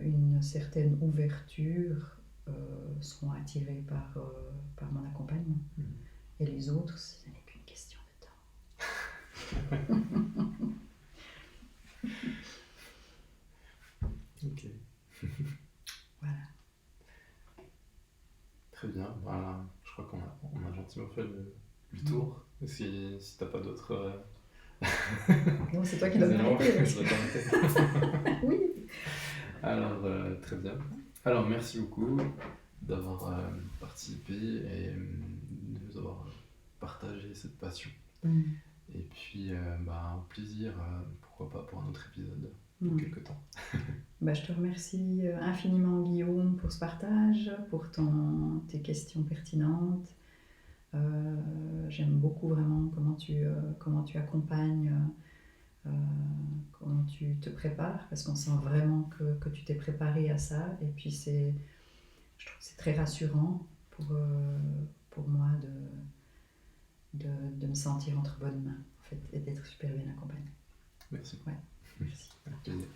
une certaine ouverture seront attirées par mon accompagnement. Et les autres, ce n'est qu'une question de temps. Ok. Voilà. Très bien. Voilà. Je crois qu'on a gentiment fait le tour. Si t'as pas d'autres... Non, c'est toi qui dois m'arrêter. Je dois t'arrêter. Oui. Alors, très bien. Alors, merci beaucoup d'avoir participé et de nous avoir partagé cette passion. Et puis, au plaisir, pourquoi pas pour un autre épisode dans quelques temps. Je te remercie infiniment, Guillaume, pour ce partage, pour tes questions pertinentes. J'aime beaucoup vraiment comment tu accompagnes, comment tu te prépares, parce qu'on sent vraiment que tu t'es préparé à ça. Et puis, je trouve que c'est très rassurant pour moi de me sentir entre bonnes mains, en fait, et d'être super bien accompagnée. Merci. Ouais, merci. Avec plaisir.